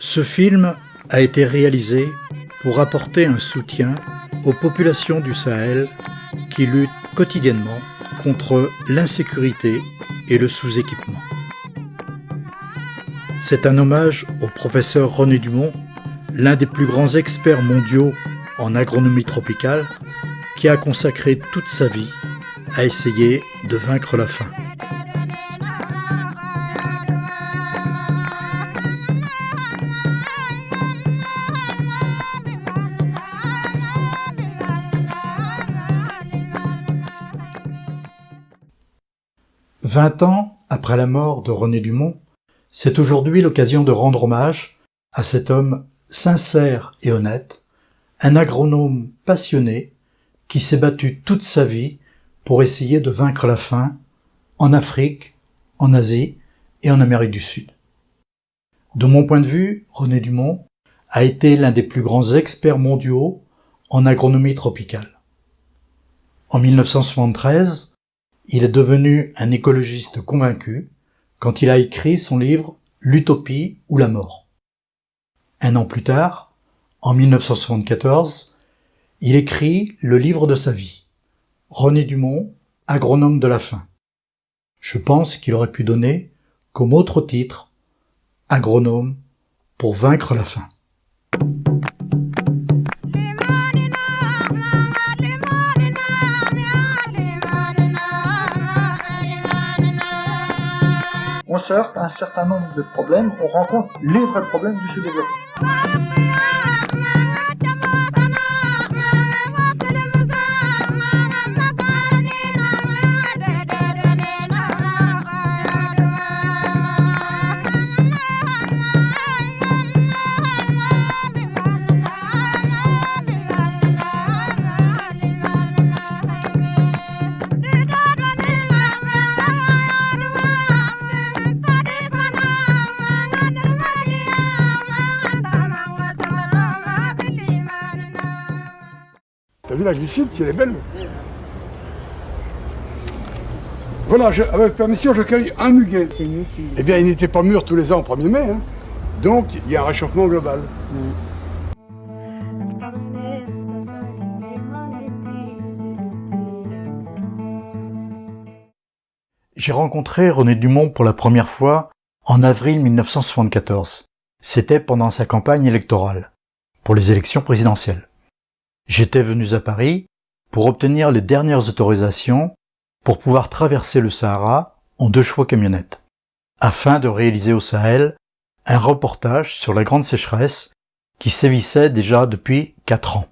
Ce film a été réalisé pour apporter un soutien aux populations du Sahel qui luttent quotidiennement contre l'insécurité et le sous-équipement. C'est un hommage au professeur René Dumont, l'un des plus grands experts mondiaux en agronomie tropicale, qui a consacré toute sa vie à essayer de vaincre la faim. « 20 ans après la mort de René Dumont, c'est aujourd'hui l'occasion de rendre hommage à cet homme sincère et honnête, un agronome passionné qui s'est battu toute sa vie pour essayer de vaincre la faim en Afrique, en Asie et en Amérique du Sud. De mon point de vue, René Dumont a été l'un des plus grands experts mondiaux en agronomie tropicale. En 1973, il est devenu un écologiste convaincu quand il a écrit son livre « L'utopie ou la mort ». Un an plus tard, en 1974, il écrit le livre de sa vie, René Dumont, agronome de la faim. Je pense qu'il aurait pu donner comme autre titre, agronome pour vaincre la faim. On se heurte à un certain nombre de problèmes, on rencontre les vrais problèmes du sous-développement. T'as vu la glycide, si elle est belle? Voilà, avec permission, je cueille un muguet. Eh bien, il n'était pas mûr tous les ans au 1er mai, hein. Donc il y a un réchauffement global. J'ai rencontré René Dumont pour la première fois en avril 1974. C'était pendant sa campagne électorale, pour les élections présidentielles. J'étais venu à Paris pour obtenir les dernières autorisations pour pouvoir traverser le Sahara en 2 chevaux camionnettes, afin de réaliser au Sahel un reportage sur la grande sécheresse qui sévissait déjà depuis 4 ans.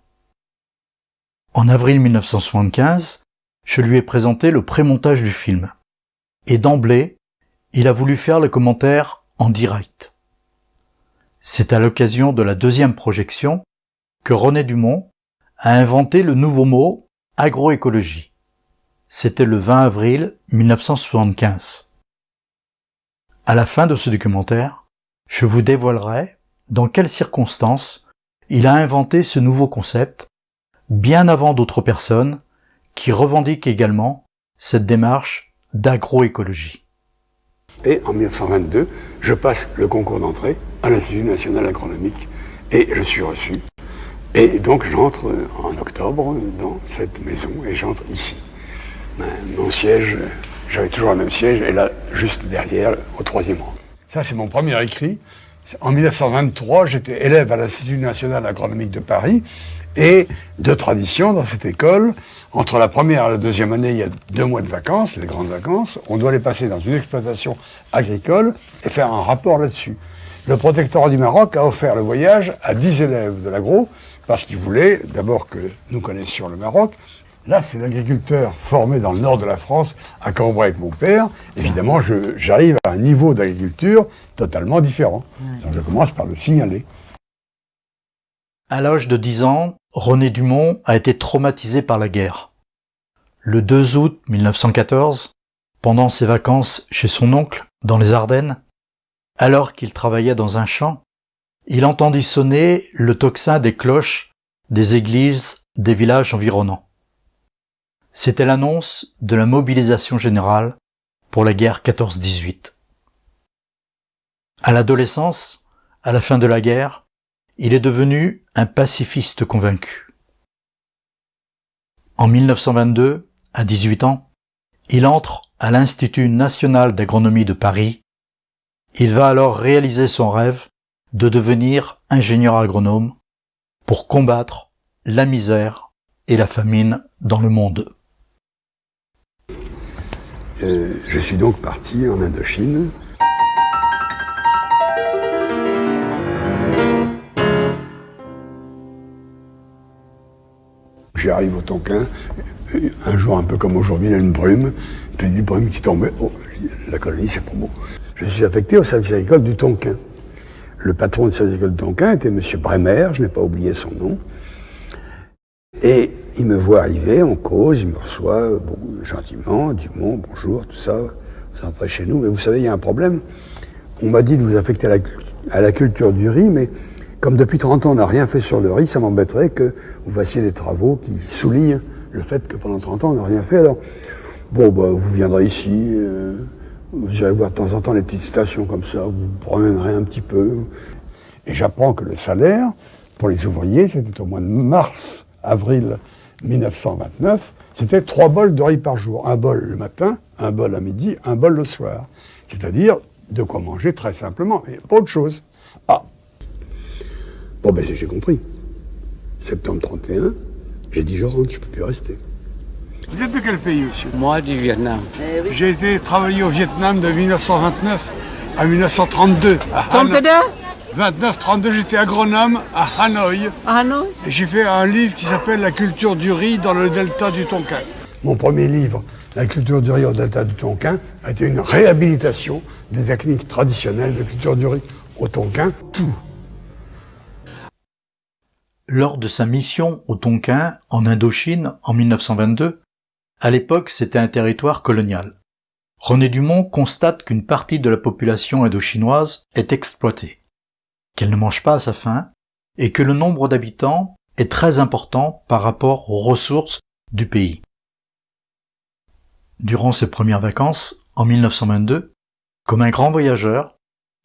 En avril 1975, je lui ai présenté le prémontage du film. Et d'emblée, il a voulu faire le commentaire en direct. C'est à l'occasion de la 2e projection que René Dumont a inventé le nouveau mot « agroécologie ». C'était le 20 avril 1975. À la fin de ce documentaire, je vous dévoilerai dans quelles circonstances il a inventé ce nouveau concept, bien avant d'autres personnes qui revendiquent également cette démarche d'agroécologie. Et en 1922, je passe le concours d'entrée à l'Institut national agronomique et je suis reçu. Et donc j'entre en octobre dans cette maison et j'entre ici. Mon siège, j'avais toujours le même siège, et là, juste derrière, au 3e rang. Ça, c'est mon premier écrit. En 1923, j'étais élève à l'Institut national agronomique de Paris, et de tradition, dans cette école, entre la première et la 2e année, il y a 2 mois de vacances, les grandes vacances. On doit les passer dans une exploitation agricole et faire un rapport là-dessus. Le protectorat du Maroc a offert le voyage à 10 élèves de l'agro, parce qu'ils voulaient d'abord que nous connaissions le Maroc. Là, c'est l'agriculteur formé dans le nord de la France, à Cambrai avec mon père. Évidemment, j'arrive à un niveau d'agriculture totalement différent. Donc je commence par le signaler. À l'âge de 10 ans, René Dumont a été traumatisé par la guerre. Le 2 août 1914, pendant ses vacances chez son oncle dans les Ardennes, alors qu'il travaillait dans un champ, il entendit sonner le tocsin des cloches des églises des villages environnants. C'était l'annonce de la mobilisation générale pour la guerre 14-18. À l'adolescence, à la fin de la guerre, il est devenu un pacifiste convaincu. En 1922, à 18 ans, il entre à l'Institut national d'agronomie de Paris. Il va alors réaliser son rêve de devenir ingénieur agronome pour combattre la misère et la famine dans le monde. Je suis donc parti en Indochine. J'arrive au Tonkin, un jour un peu comme aujourd'hui, il y a une brume, puis une brume qui tombait. Oh, la colonie, c'est pas beau. Je suis affecté au service agricole du Tonkin. Le patron du service agricole du Tonkin était M. Bremer, je n'ai pas oublié son nom. Et il me voit arriver, on cause, il me reçoit gentiment, Dumont, bonjour, tout ça, vous entrez chez nous, mais vous savez, il y a un problème. On m'a dit de vous affecter à la culture du riz, mais comme depuis 30 ans on n'a rien fait sur le riz, ça m'embêterait que vous fassiez des travaux qui soulignent le fait que pendant 30 ans on n'a rien fait. Alors, vous viendrez ici, vous irez voir de temps en temps les petites stations comme ça, vous vous promènerez un petit peu. Et j'apprends que le salaire pour les ouvriers, c'était au mois de mars, avril 1929, c'était 3 bols de riz par jour. Un bol le matin, un bol à midi, un bol le soir. C'est-à-dire de quoi manger très simplement, et pas autre chose. Ah. Bon, j'ai compris. Septembre 31, j'ai dit je rentre, je ne peux plus rester. Vous êtes de quel pays, monsieur? Moi, du Vietnam. Oui. J'ai été travailler au Vietnam de 1929 à 1932. À 29-32, j'étais agronome à Hanoï. À Hanoï? Et j'ai fait un livre qui s'appelle La culture du riz dans le delta du Tonkin. Mon premier livre, La culture du riz au delta du Tonkin, a été une réhabilitation des techniques traditionnelles de culture du riz au Tonkin, tout. Lors de sa mission au Tonkin, en Indochine, en 1922, à l'époque c'était un territoire colonial. René Dumont constate qu'une partie de la population indochinoise est exploitée, qu'elle ne mange pas à sa faim, et que le nombre d'habitants est très important par rapport aux ressources du pays. Durant ses premières vacances, en 1922, comme un grand voyageur,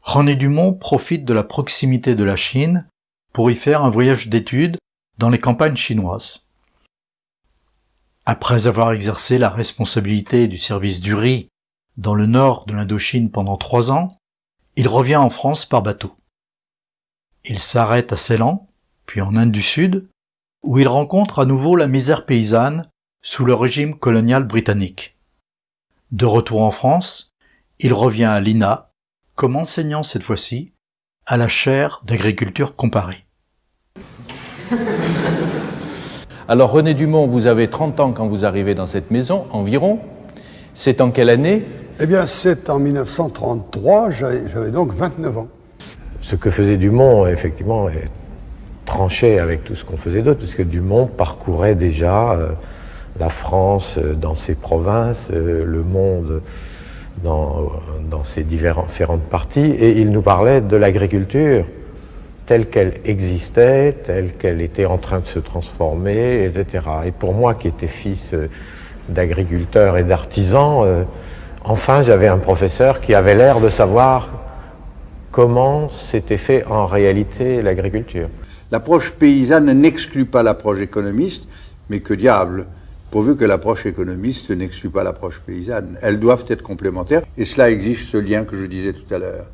René Dumont profite de la proximité de la Chine pour y faire un voyage d'études dans les campagnes chinoises. Après avoir exercé la responsabilité du service du riz dans le nord de l'Indochine pendant 3 ans, il revient en France par bateau. Il s'arrête à Ceylan, puis en Inde du Sud, où il rencontre à nouveau la misère paysanne sous le régime colonial britannique. De retour en France, il revient à l'INA, comme enseignant cette fois-ci, à la chaire d'agriculture comparée. Alors René Dumont, vous avez 30 ans quand vous arrivez dans cette maison, environ. C'est en quelle année? Eh bien, c'est en 1933, j'avais donc 29 ans. Ce que faisait Dumont, effectivement, tranchait avec tout ce qu'on faisait d'autre, puisque Dumont parcourait déjà la France dans ses provinces, le monde dans ses différentes parties, et il nous parlait de l'agriculture telle qu'elle existait, telle qu'elle était en train de se transformer, etc. Et pour moi, qui étais fils d'agriculteur et d'artisan, enfin j'avais un professeur qui avait l'air de savoir comment s'était fait en réalité l'agriculture. L'approche paysanne n'exclut pas l'approche économiste, mais que diable, pourvu que l'approche économiste n'exclut pas l'approche paysanne. Elles doivent être complémentaires, et cela exige ce lien que je disais tout à l'heure.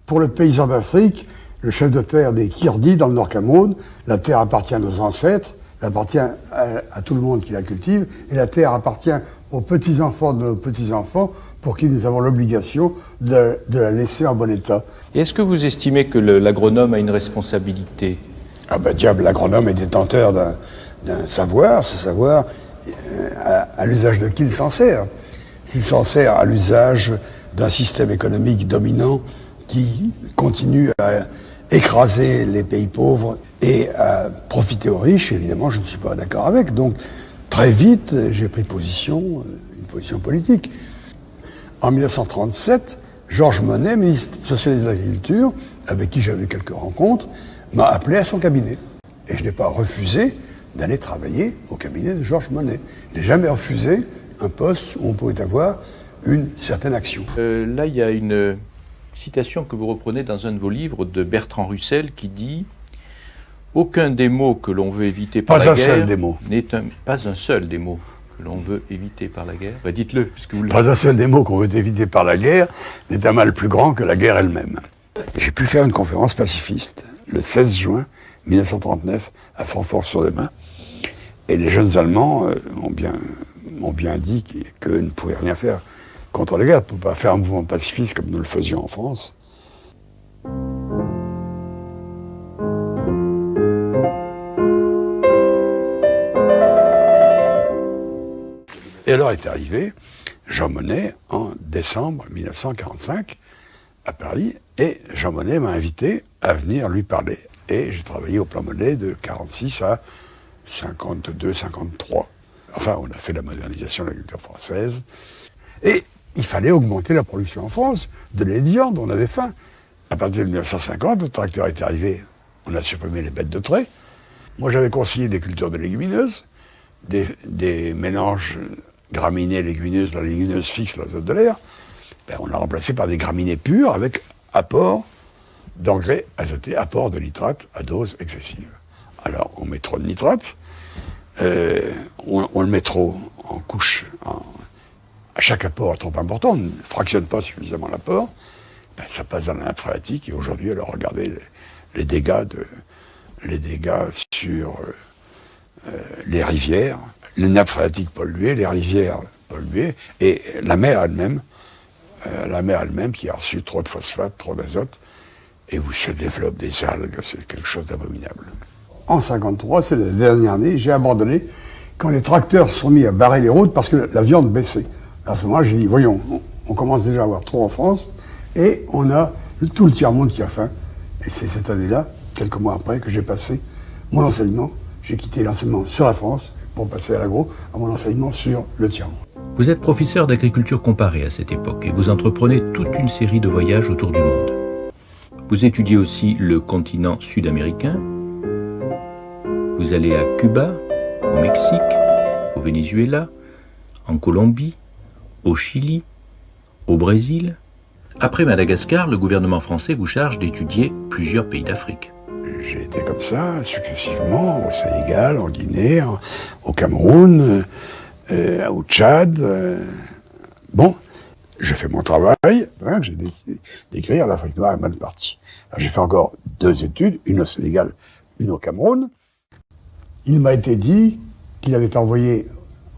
Pour le paysan d'Afrique, le chef de terre des Kirdis dans le Nord Cameroun, la terre appartient à nos ancêtres, elle appartient à tout le monde qui la cultive, et la terre appartient aux petits-enfants de nos petits-enfants pour qui nous avons l'obligation de la laisser en bon état. Et est-ce que vous estimez que l'agronome a une responsabilité? Ah ben diable, l'agronome est détenteur d'un savoir, ce savoir, à l'usage de qui il s'en sert? S'il s'en sert à l'usage d'un système économique dominant qui continue écraser les pays pauvres et profiter aux riches, évidemment, je ne suis pas d'accord avec. Donc, très vite, j'ai pris position, une position politique. En 1937, Georges Monnet, ministre socialiste de l'Agriculture, avec qui j'avais eu quelques rencontres, m'a appelé à son cabinet. Et je n'ai pas refusé d'aller travailler au cabinet de Georges Monnet. Je n'ai jamais refusé un poste où on pouvait avoir une certaine action. Là, il y a une citation que vous reprenez dans un de vos livres de Bertrand Russell qui dit « Aucun des mots que l'on veut éviter par la guerre n'est pas un seul des mots que l'on veut éviter par la guerre. » Dites-le, puisque vous le... Pas un seul des mots qu'on veut éviter par la guerre n'est un mal plus grand que la guerre elle-même. J'ai pu faire une conférence pacifiste le 16 juin 1939 à Francfort-sur-le-Main. Et les jeunes Allemands m'ont bien dit qu'eux ne pouvaient rien faire contre la guerre. Ils ne pouvaient pas faire un mouvement pacifiste comme nous le faisions en France. Et alors est arrivé Jean Monnet en décembre 1945 à Paris, et Jean Monnet m'a invité à venir lui parler. Et j'ai travaillé au plan Monnet de 46 à 52, 53. Enfin, on a fait la modernisation de l'agriculture française. Et il fallait augmenter la production en France de lait de viande, on avait faim. À partir de 1950, le tracteur est arrivé, on a supprimé les bêtes de trait. Moi, j'avais conseillé des cultures de légumineuses, des mélanges graminées légumineuses, la légumineuse fixe l'azote de l'air. On l'a remplacé par des graminées pures avec apport d'engrais azotés, apport de nitrate à dose excessive. Alors, on met trop de nitrate, on le met trop en couche, à chaque apport est trop important, on ne fractionne pas suffisamment l'apport, ça passe dans la nappe phréatique, et aujourd'hui, alors regardez les dégâts sur les rivières, les nappes phréatiques polluées, les rivières polluées, et la mer elle-même qui a reçu trop de phosphate, trop d'azote, et où se développent des algues, c'est quelque chose d'abominable. En 1953, c'est la dernière année, j'ai abandonné quand les tracteurs se sont mis à barrer les routes parce que la viande baissait. À ce moment-là, j'ai dit, voyons, on commence déjà à avoir trop en France, et on a tout le tiers-monde qui a faim. Et c'est cette année-là, quelques mois après, que j'ai passé mon enseignement. J'ai quitté l'enseignement sur la France pour passer à l'agro, à mon enseignement sur le tiers-monde. Vous êtes professeur d'agriculture comparée à cette époque et vous entreprenez toute une série de voyages autour du monde. Vous étudiez aussi le continent sud-américain. Vous allez à Cuba, au Mexique, au Venezuela, en Colombie, au Chili, au Brésil. Après Madagascar, le gouvernement français vous charge d'étudier plusieurs pays d'Afrique. J'ai été comme ça, successivement, au Sénégal, en Guinée, au Cameroun, au Tchad. Bon, je fais mon travail, j'ai décidé d'écrire l'Afrique noire est mal partie. Alors, j'ai fait encore 2 études, une au Sénégal, une au Cameroun. Il m'a été dit qu'il avait envoyé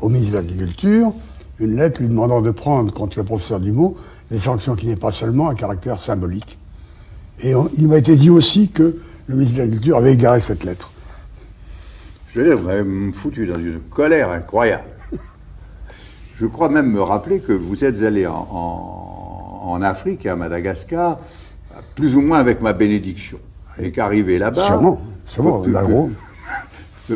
au ministre de l'Agriculture une lettre lui demandant de prendre contre le professeur Dumont des sanctions qui n'est pas seulement à caractère symbolique. Et il m'a été dit aussi que le ministre de l'Agriculture avait égaré cette lettre. Je veux dire, vous m'avez foutu dans une colère incroyable. Je crois même me rappeler que vous êtes allé en Afrique et à Madagascar, plus ou moins avec ma bénédiction. Et qu'arrivé là-bas... Sûrement, l'agro.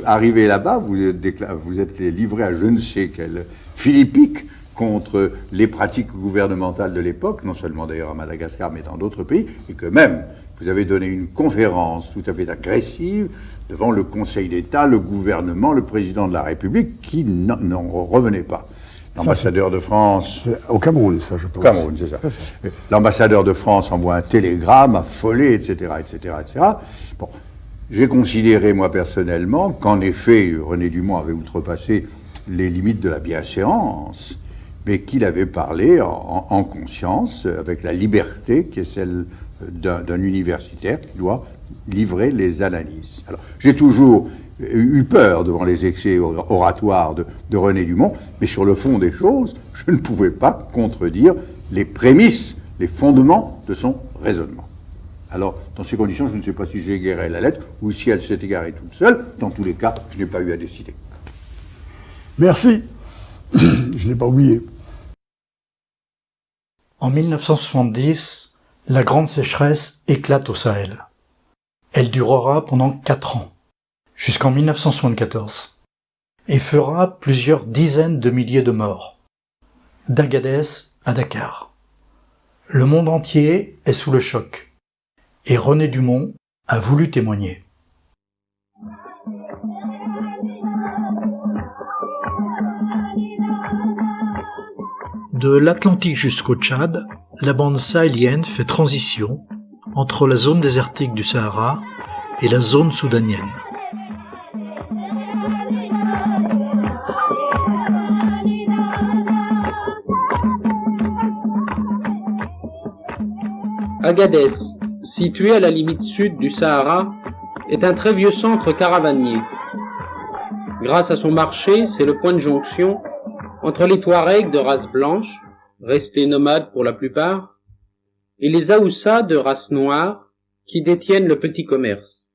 Arrivé là-bas, vous êtes livré à je ne sais quelle philippique contre les pratiques gouvernementales de l'époque, non seulement d'ailleurs à Madagascar, mais dans d'autres pays, et que même vous avez donné une conférence tout à fait agressive devant le Conseil d'État, le gouvernement, le président de la République, qui n'en revenait pas. L'ambassadeur de France... Au Cameroun, ça, je pense. Au Cameroun, c'est ça. L'ambassadeur de France envoie un télégramme affolé, etc., etc., etc. Bon, j'ai considéré, moi, personnellement, qu'en effet, René Dumont avait outrepassé les limites de la bienséance, mais qu'il avait parlé en conscience, avec la liberté qui est celle d'un universitaire qui doit livrer les analyses. Alors, j'ai toujours eu peur devant les excès oratoires de René Dumont, mais sur le fond des choses, je ne pouvais pas contredire les prémices, les fondements de son raisonnement. Alors, dans ces conditions, je ne sais pas si j'ai égaré la lettre ou si elle s'est égarée toute seule. Dans tous les cas, je n'ai pas eu à décider. Merci. Je n'ai pas oublié. En 1970, la grande sécheresse éclate au Sahel. Elle durera pendant 4 ans, jusqu'en 1974, et fera plusieurs dizaines de milliers de morts, d'Agadez à Dakar. Le monde entier est sous le choc, et René Dumont a voulu témoigner. De l'Atlantique jusqu'au Tchad, la bande sahélienne fait transition entre la zone désertique du Sahara et la zone soudanienne. Agadez, situé à la limite sud du Sahara, est un très vieux centre caravanier. Grâce à son marché, c'est le point de jonction entre les Touaregs de race blanche, restés nomades pour la plupart, et les Aoussa de race noire, qui détiennent le petit commerce.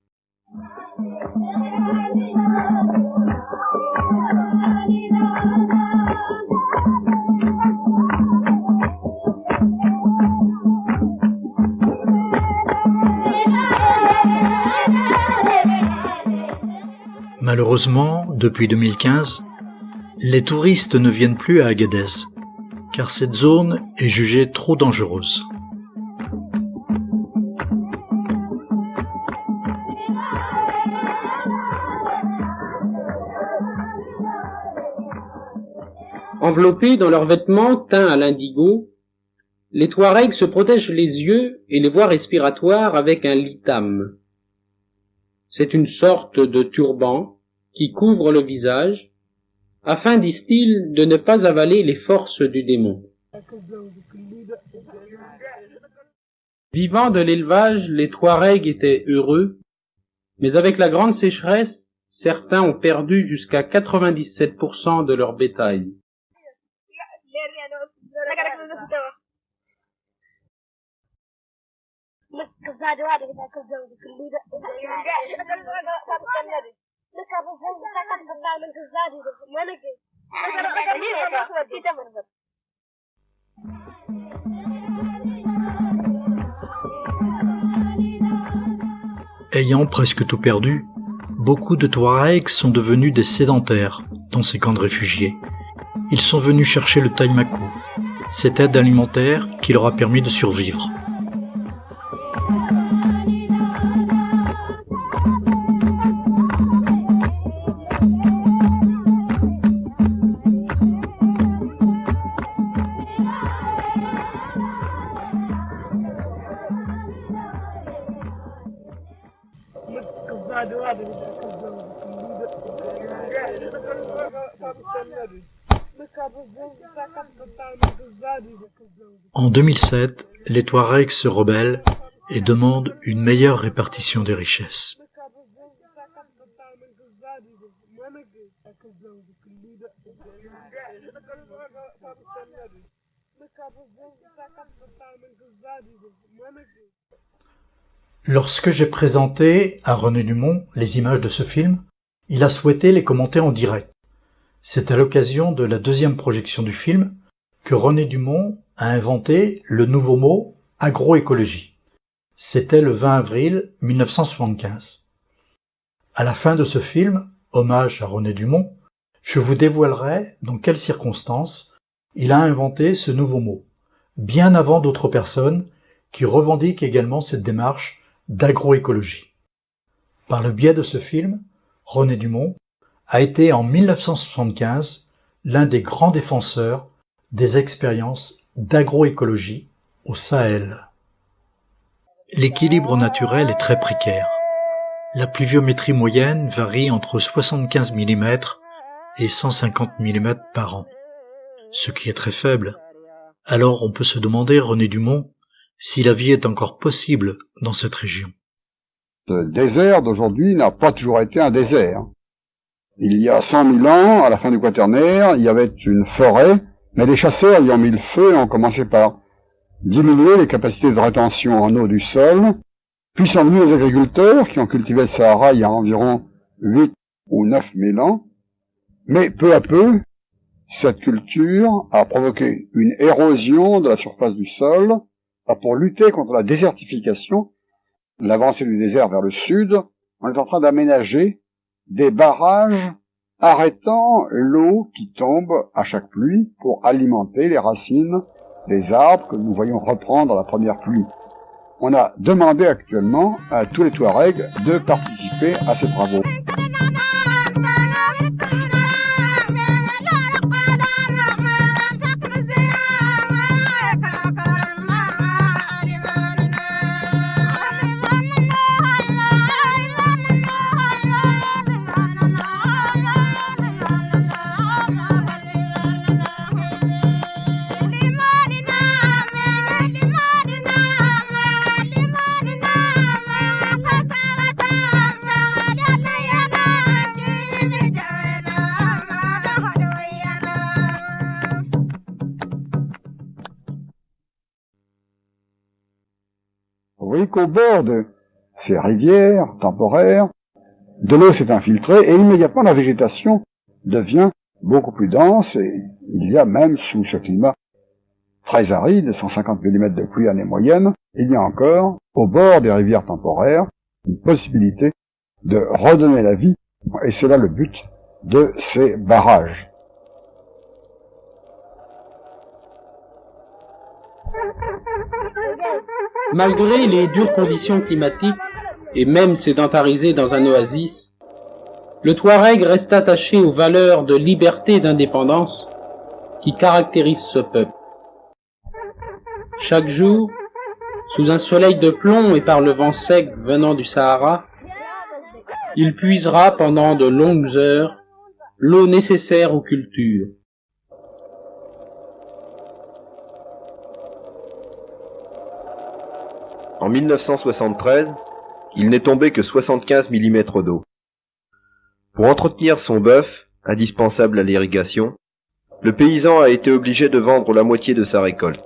Malheureusement, depuis 2015, les touristes ne viennent plus à Agadez, car cette zone est jugée trop dangereuse. Enveloppés dans leurs vêtements teints à l'indigo, les Touaregs se protègent les yeux et les voies respiratoires avec un litam. C'est une sorte de turban qui couvre le visage, afin, disent-ils, de ne pas avaler les forces du démon. Vivant de l'élevage, les Touaregs étaient heureux, mais avec la grande sécheresse, certains ont perdu jusqu'à 97% de leur bétail. Ayant presque tout perdu, beaucoup de Touaregs sont devenus des sédentaires dans ces camps de réfugiés. Ils sont venus chercher le taïmakou, cette aide alimentaire qui leur a permis de survivre. En 2007, les Touaregs se rebellent et demandent une meilleure répartition des richesses. Lorsque j'ai présenté à René Dumont les images de ce film, il a souhaité les commenter en direct. C'est à l'occasion de la deuxième projection du film que René Dumont a inventé le nouveau mot « agroécologie ». C'était le 20 avril 1975. À la fin de ce film, hommage à René Dumont, je vous dévoilerai dans quelles circonstances il a inventé ce nouveau mot, bien avant d'autres personnes qui revendiquent également cette démarche d'agroécologie. Par le biais de ce film, René Dumont a été en 1975 l'un des grands défenseurs des expériences d'agroécologie au Sahel. L'équilibre naturel est très précaire. La pluviométrie moyenne varie entre 75 mm et 150 mm par an, ce qui est très faible. Alors on peut se demander, René Dumont, si la vie est encore possible dans cette région. Le désert d'aujourd'hui n'a pas toujours été un désert. Il y a 100 000 ans, à la fin du Quaternaire, il y avait une forêt, mais les chasseurs ayant mis le feu ont commencé par diminuer les capacités de rétention en eau du sol, puis sont venus les agriculteurs qui ont cultivé le Sahara il y a environ 8 ou 9 000 ans, mais peu à peu, cette culture a provoqué une érosion de la surface du sol, pour lutter contre la désertification. l'avancée du désert vers le sud, on est en train d'aménager des barrages arrêtant l'eau qui tombe à chaque pluie pour alimenter les racines des arbres que nous voyons reprendre la première pluie. On a demandé actuellement à tous les Touaregs de participer à ces travaux. Vous voyez qu'au bord de ces rivières temporaires, de l'eau s'est infiltrée et immédiatement la végétation devient beaucoup plus dense et il y a même sous ce climat très aride, 150 mm de pluie année moyenne, il y a encore au bord des rivières temporaires une possibilité de redonner la vie et c'est là le but de ces barrages. Malgré les dures conditions climatiques, et même sédentarisé dans un oasis, le Touareg reste attaché aux valeurs de liberté et d'indépendance qui caractérisent ce peuple. Chaque jour, sous un soleil de plomb et par le vent sec venant du Sahara, il puisera pendant de longues heures l'eau nécessaire aux cultures. En 1973, il n'est tombé que 75 mm d'eau. Pour entretenir son bœuf, indispensable à l'irrigation, le paysan a été obligé de vendre la moitié de sa récolte.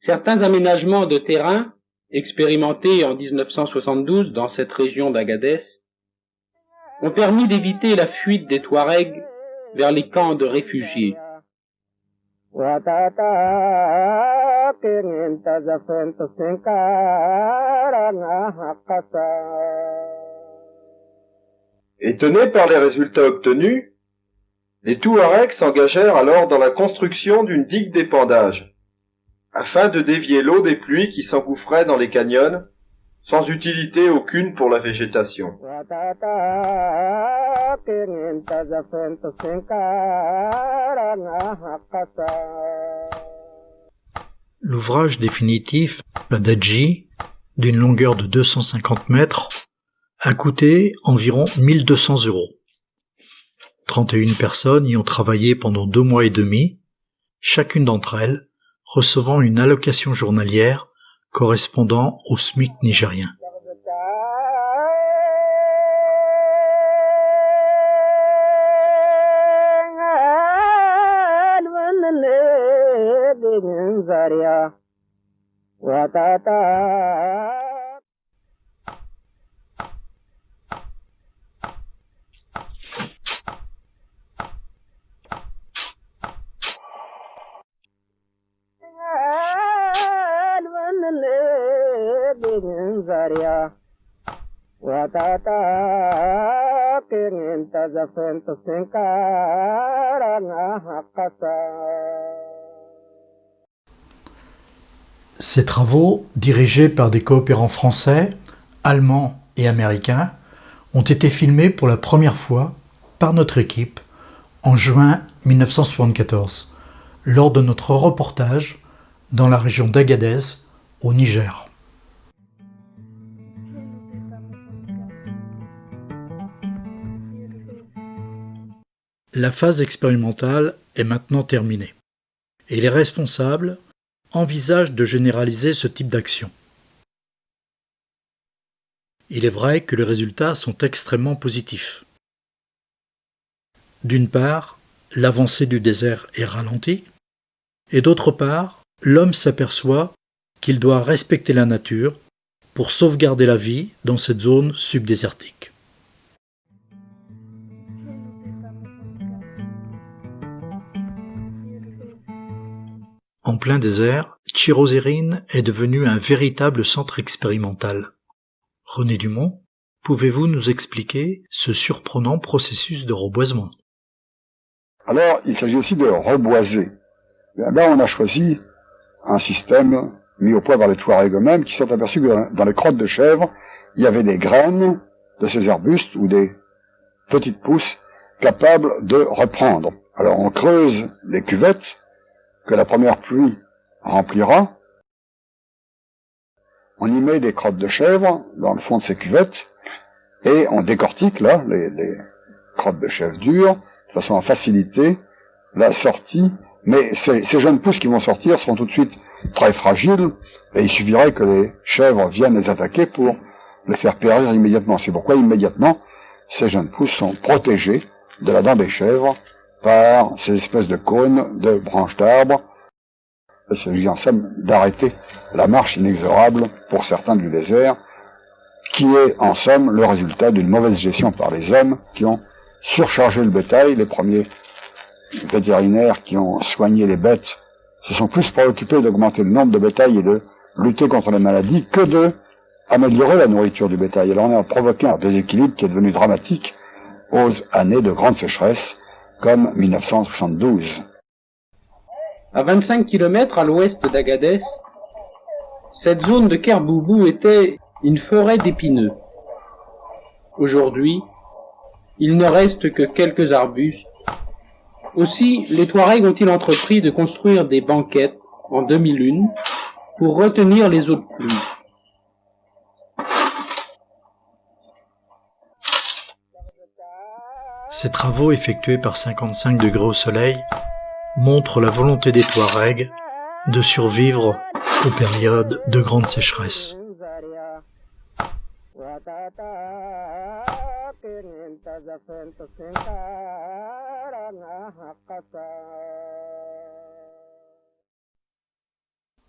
Certains aménagements de terrain, expérimentés en 1972 dans cette région d'Agadez, ont permis d'éviter la fuite des Touaregs vers les camps de réfugiés. Étonnés par les résultats obtenus, les Touaregs s'engagèrent alors dans la construction d'une digue d'épandage, afin de dévier l'eau des pluies qui s'engouffraient dans les canyons, sans utilité aucune pour la végétation. L'ouvrage définitif, la Dadji, d'une longueur de 250 mètres, a coûté environ 1200 €. 31 personnes y ont travaillé pendant 2 mois et demi, chacune d'entre elles recevant une allocation journalière correspondant au SMIC nigérien. Ces travaux, dirigés par des coopérants français, allemands et américains, ont été filmés pour la première fois par notre équipe en juin 1974, lors de notre reportage dans la région d'Agadez, au Niger. La phase expérimentale est maintenant terminée et les responsables envisagent de généraliser ce type d'action. Il est vrai que les résultats sont extrêmement positifs. D'une part, l'avancée du désert est ralentie, et d'autre part, l'homme s'aperçoit qu'il doit respecter la nature pour sauvegarder la vie dans cette zone subdésertique. En plein désert, Chirozérine est devenu un véritable centre expérimental. René Dumont, pouvez-vous nous expliquer ce surprenant processus de reboisement? Alors, il s'agit aussi de reboiser. Là, on a choisi un système mis au point par les Touaregs eux-mêmes qui sont aperçus que dans les crottes de chèvre, il y avait des graines de ces arbustes ou des petites pousses capables de reprendre. Alors, on creuse des cuvettes que la première pluie remplira. On y met des crottes de chèvre dans le fond de ces cuvettes et on décortique là les crottes de chèvre dures de façon à faciliter la sortie. Mais ces jeunes pousses qui vont sortir seront tout de suite très fragiles et il suffirait que les chèvres viennent les attaquer pour les faire périr immédiatement. C'est pourquoi immédiatement ces jeunes pousses sont protégées de la dent des chèvres par ces espèces de cônes de branches d'arbres. Il s'agit en somme d'arrêter la marche inexorable pour certains du désert, qui est en somme le résultat d'une mauvaise gestion par les hommes qui ont surchargé le bétail. Les premiers vétérinaires qui ont soigné les bêtes se sont plus préoccupés d'augmenter le nombre de bétail et de lutter contre les maladies que de améliorer la nourriture du bétail. Alors on a provoqué un déséquilibre qui est devenu dramatique aux années de grande sécheresse comme 1972. À 25 km à l'ouest d'Agadez, cette zone de Kerboubou était une forêt d'épineux. Aujourd'hui, il ne reste que quelques arbustes. Aussi, les Touaregs ont-ils entrepris de construire des banquettes en demi-lune pour retenir les eaux de pluie. Ces travaux effectués par 55 degrés au soleil montrent la volonté des Touaregs de survivre aux périodes de grande sécheresse.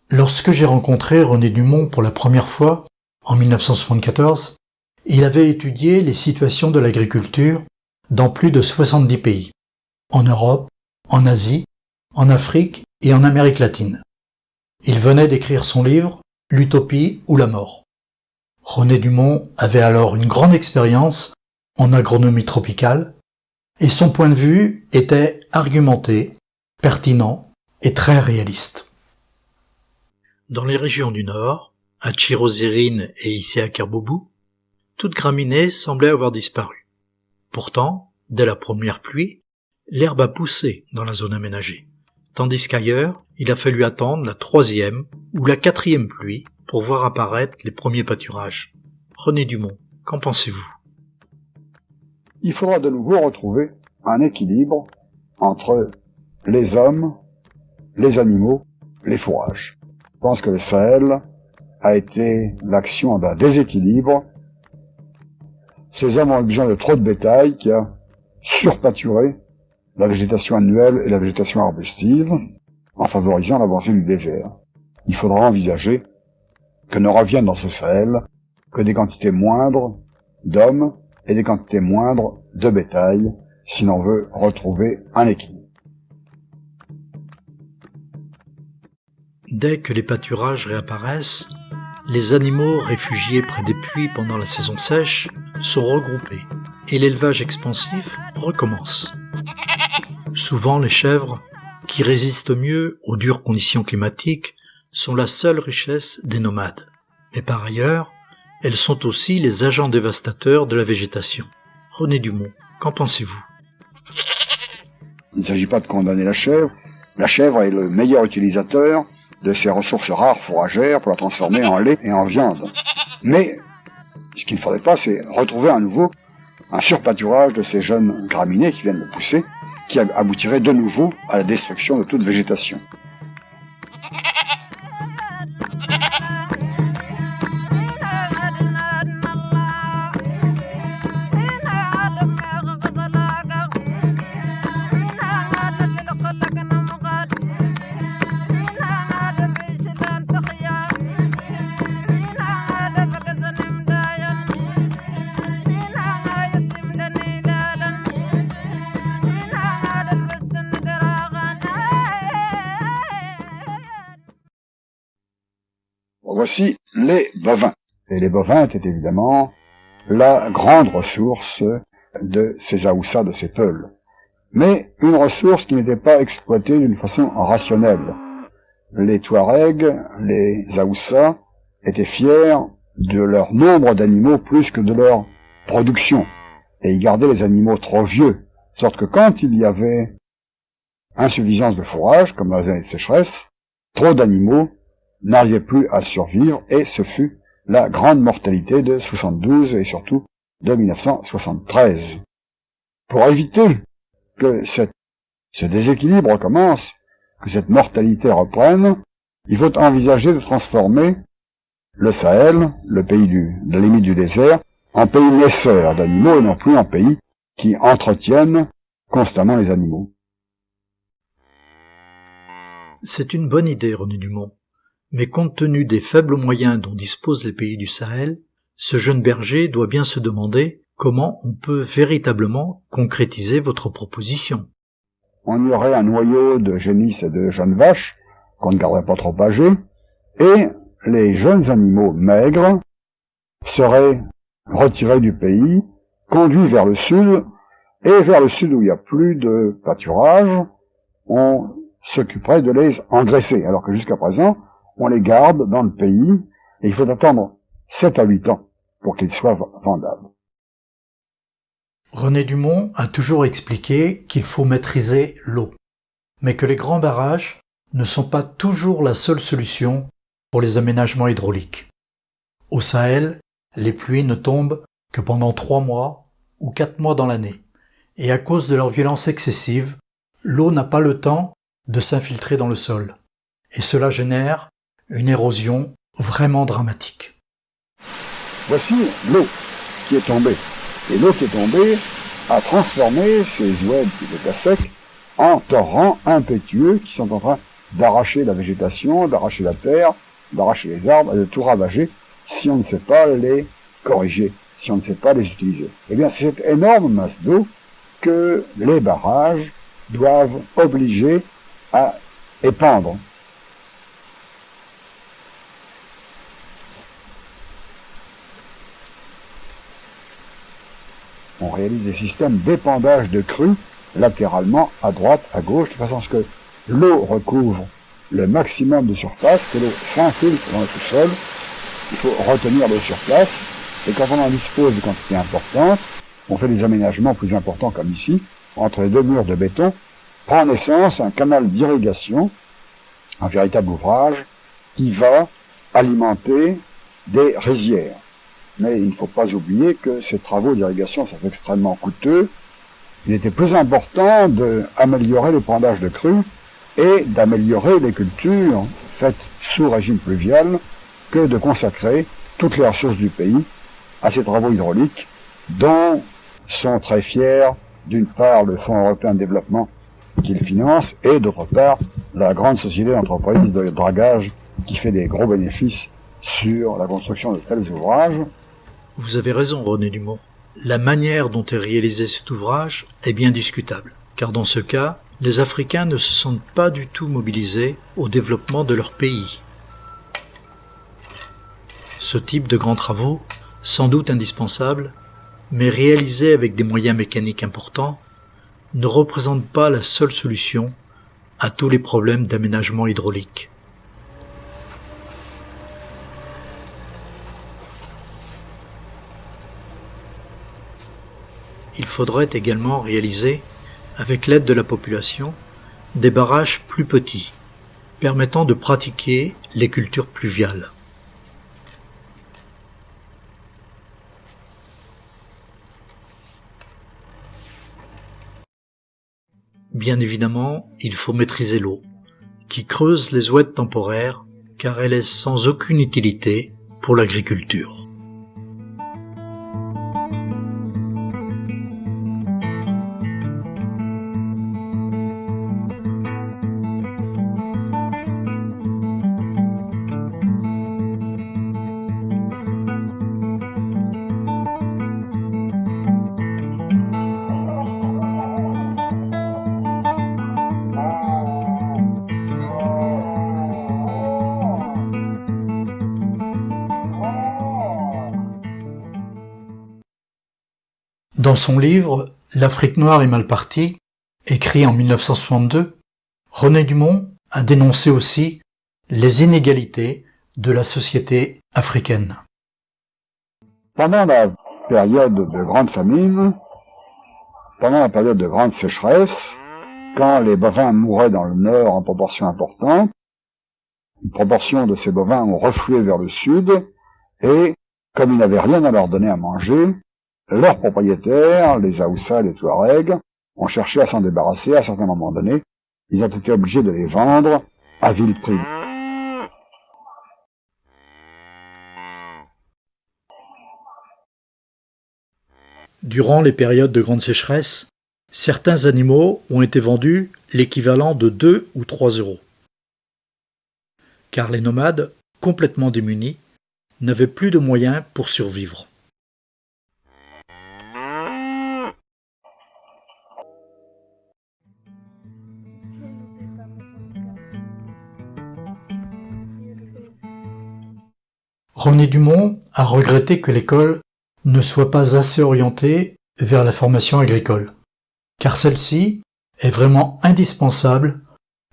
Lorsque j'ai rencontré René Dumont pour la première fois, en 1974, il avait étudié les situations de l'agriculture dans plus de 70 pays, en Europe, en Asie, en Afrique et en Amérique latine. Il venait d'écrire son livre « L'utopie ou la mort ». René Dumont avait alors une grande expérience en agronomie tropicale et son point de vue était argumenté, pertinent et très réaliste. Dans les régions du Nord, à Chirozérine et ici à Kerboubou, toute graminée semblait avoir disparu. Pourtant, dès la première pluie, l'herbe a poussé dans la zone aménagée, tandis qu'ailleurs, il a fallu attendre la 3e ou la 4e pluie pour voir apparaître les premiers pâturages. René Dumont, qu'en pensez-vous? Il faudra de nouveau retrouver un équilibre entre les hommes, les animaux, les fourrages. Je pense que le Sahel a été l'action d'un déséquilibre. Ces hommes ont eu besoin de trop de bétail qui a surpâturé la végétation annuelle et la végétation arbustive en favorisant l'avancée du désert. Il faudra envisager que ne reviennent dans ce Sahel que des quantités moindres d'hommes et des quantités moindres de bétail, si l'on veut retrouver un équilibre. Dès que les pâturages réapparaissent, les animaux réfugiés près des puits pendant la saison sèche sont regroupés et l'élevage expansif recommence. Souvent, les chèvres, qui résistent mieux aux dures conditions climatiques, sont la seule richesse des nomades. Mais par ailleurs, elles sont aussi les agents dévastateurs de la végétation. René Dumont, qu'en pensez-vous? Il ne s'agit pas de condamner la chèvre. La chèvre est le meilleur utilisateur de ces ressources rares fourragères pour la transformer en lait et en viande. Mais ce qu'il ne faudrait pas, c'est retrouver à nouveau un surpâturage de ces jeunes graminées qui viennent de pousser, qui aboutirait de nouveau à la destruction de toute végétation. Voici les bovins. Et les bovins étaient évidemment la grande ressource de ces Aoussas, de ces peuls. Mais une ressource qui n'était pas exploitée d'une façon rationnelle. Les Touaregs, les Aoussas, étaient fiers de leur nombre d'animaux plus que de leur production. Et ils gardaient les animaux trop vieux. De sorte que quand il y avait insuffisance de fourrage, comme dans les années de sécheresse, trop d'animaux n'arrivait plus à survivre, et ce fut la grande mortalité de 72 et surtout de 1973. Pour éviter que ce déséquilibre recommence, que cette mortalité reprenne, il faut envisager de transformer le Sahel, le pays de la limite du désert, en pays naisseur d'animaux et non plus en pays qui entretiennent constamment les animaux. C'est une bonne idée, René Dumont. Mais compte tenu des faibles moyens dont disposent les pays du Sahel, ce jeune berger doit bien se demander comment on peut véritablement concrétiser votre proposition. On y aurait un noyau de génisses et de jeunes vaches, qu'on ne garderait pas trop âgés, et les jeunes animaux maigres seraient retirés du pays, conduits vers le sud, et vers le sud où il n'y a plus de pâturage, on s'occuperait de les engraisser, alors que jusqu'à présent, on les garde dans le pays, et il faut attendre 7 à 8 ans pour qu'ils soient vendables. René Dumont a toujours expliqué qu'il faut maîtriser l'eau, mais que les grands barrages ne sont pas toujours la seule solution pour les aménagements hydrauliques. Au Sahel, les pluies ne tombent que pendant 3 mois ou 4 mois dans l'année, et à cause de leur violence excessive, l'eau n'a pas le temps de s'infiltrer dans le sol, et cela génère une érosion vraiment dramatique. Voici l'eau qui est tombée. Et l'eau qui est tombée a transformé ces oueds qui étaient à sec en torrents impétueux qui sont en train d'arracher la végétation, d'arracher la terre, d'arracher les arbres et de tout ravager si on ne sait pas les corriger, si on ne sait pas les utiliser. Eh bien, c'est cette énorme masse d'eau que les barrages doivent obliger à épandre. On réalise des systèmes d'épandage de crues latéralement, à droite, à gauche, de façon à ce que l'eau recouvre le maximum de surface, que l'eau s'infiltre dans le sous-sol. Il faut retenir l'eau sur place, et quand on en dispose de quantités importantes, on fait des aménagements plus importants comme ici, entre les 2 murs de béton, prend naissance un canal d'irrigation, un véritable ouvrage, qui va alimenter des rizières. Mais il ne faut pas oublier que ces travaux d'irrigation sont extrêmement coûteux. Il était plus important d'améliorer l'épandage de crues et d'améliorer les cultures faites sous régime pluvial que de consacrer toutes les ressources du pays à ces travaux hydrauliques dont sont très fiers, d'une part, le Fonds européen de développement qu'il finance et d'autre part, la grande société d'entreprise de dragage qui fait des gros bénéfices sur la construction de tels ouvrages. Vous avez raison, René Dumont. La manière dont est réalisé cet ouvrage est bien discutable, car dans ce cas, les Africains ne se sentent pas du tout mobilisés au développement de leur pays. Ce type de grands travaux, sans doute indispensables, mais réalisés avec des moyens mécaniques importants, ne représente pas la seule solution à tous les problèmes d'aménagement hydraulique. Il faudrait également réaliser, avec l'aide de la population, des barrages plus petits, permettant de pratiquer les cultures pluviales. Bien évidemment, il faut maîtriser l'eau, qui creuse les oueds temporaires car elle est sans aucune utilité pour l'agriculture. Dans son livre « L'Afrique noire est mal partie », écrit en 1962, René Dumont a dénoncé aussi les inégalités de la société africaine. Pendant la période de grande famine, pendant la période de grande sécheresse, quand les bovins mouraient dans le nord en proportion importante, une proportion de ces bovins ont reflué vers le sud, et comme ils n'avaient rien à leur donner à manger, leurs propriétaires, les Haoussa et les Touaregs, ont cherché à s'en débarrasser à un certain moment donné. Ils ont été obligés de les vendre à vil prix. Durant les périodes de grande sécheresse, certains animaux ont été vendus l'équivalent de 2 ou 3 euros. Car les nomades, complètement démunis, n'avaient plus de moyens pour survivre. René Dumont a regretté que l'école ne soit pas assez orientée vers la formation agricole, car celle-ci est vraiment indispensable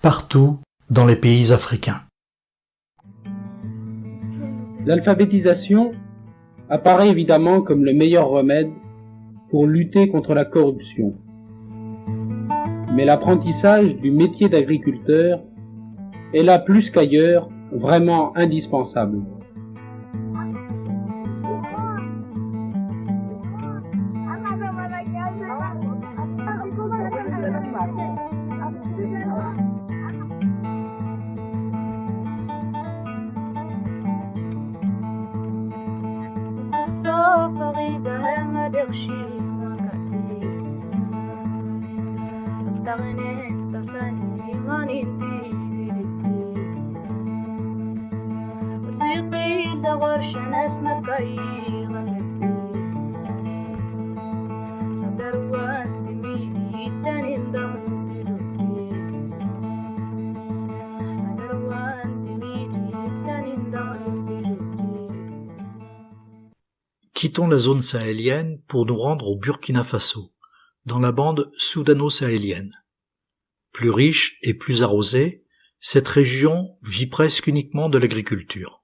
partout dans les pays africains. L'alphabétisation apparaît évidemment comme le meilleur remède pour lutter contre la corruption. Mais l'apprentissage du métier d'agriculteur est là plus qu'ailleurs vraiment indispensable. Quittons la zone sahélienne pour nous rendre au Burkina Faso, dans la bande soudano-sahélienne. Plus riche et plus arrosée, cette région vit presque uniquement de l'agriculture.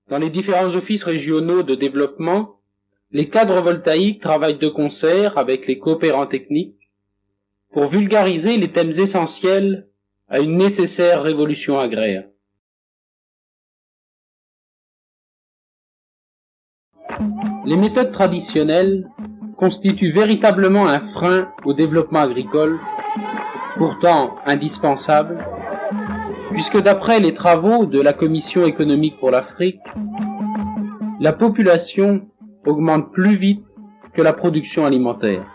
Dans les différents offices régionaux de développement, les cadres voltaïques travaillent de concert avec les coopérants techniques pour vulgariser les thèmes essentiels à une nécessaire révolution agraire. Les méthodes traditionnelles constituent véritablement un frein au développement agricole, pourtant indispensable, puisque d'après les travaux de la Commission économique pour l'Afrique, la population augmente plus vite que la production alimentaire.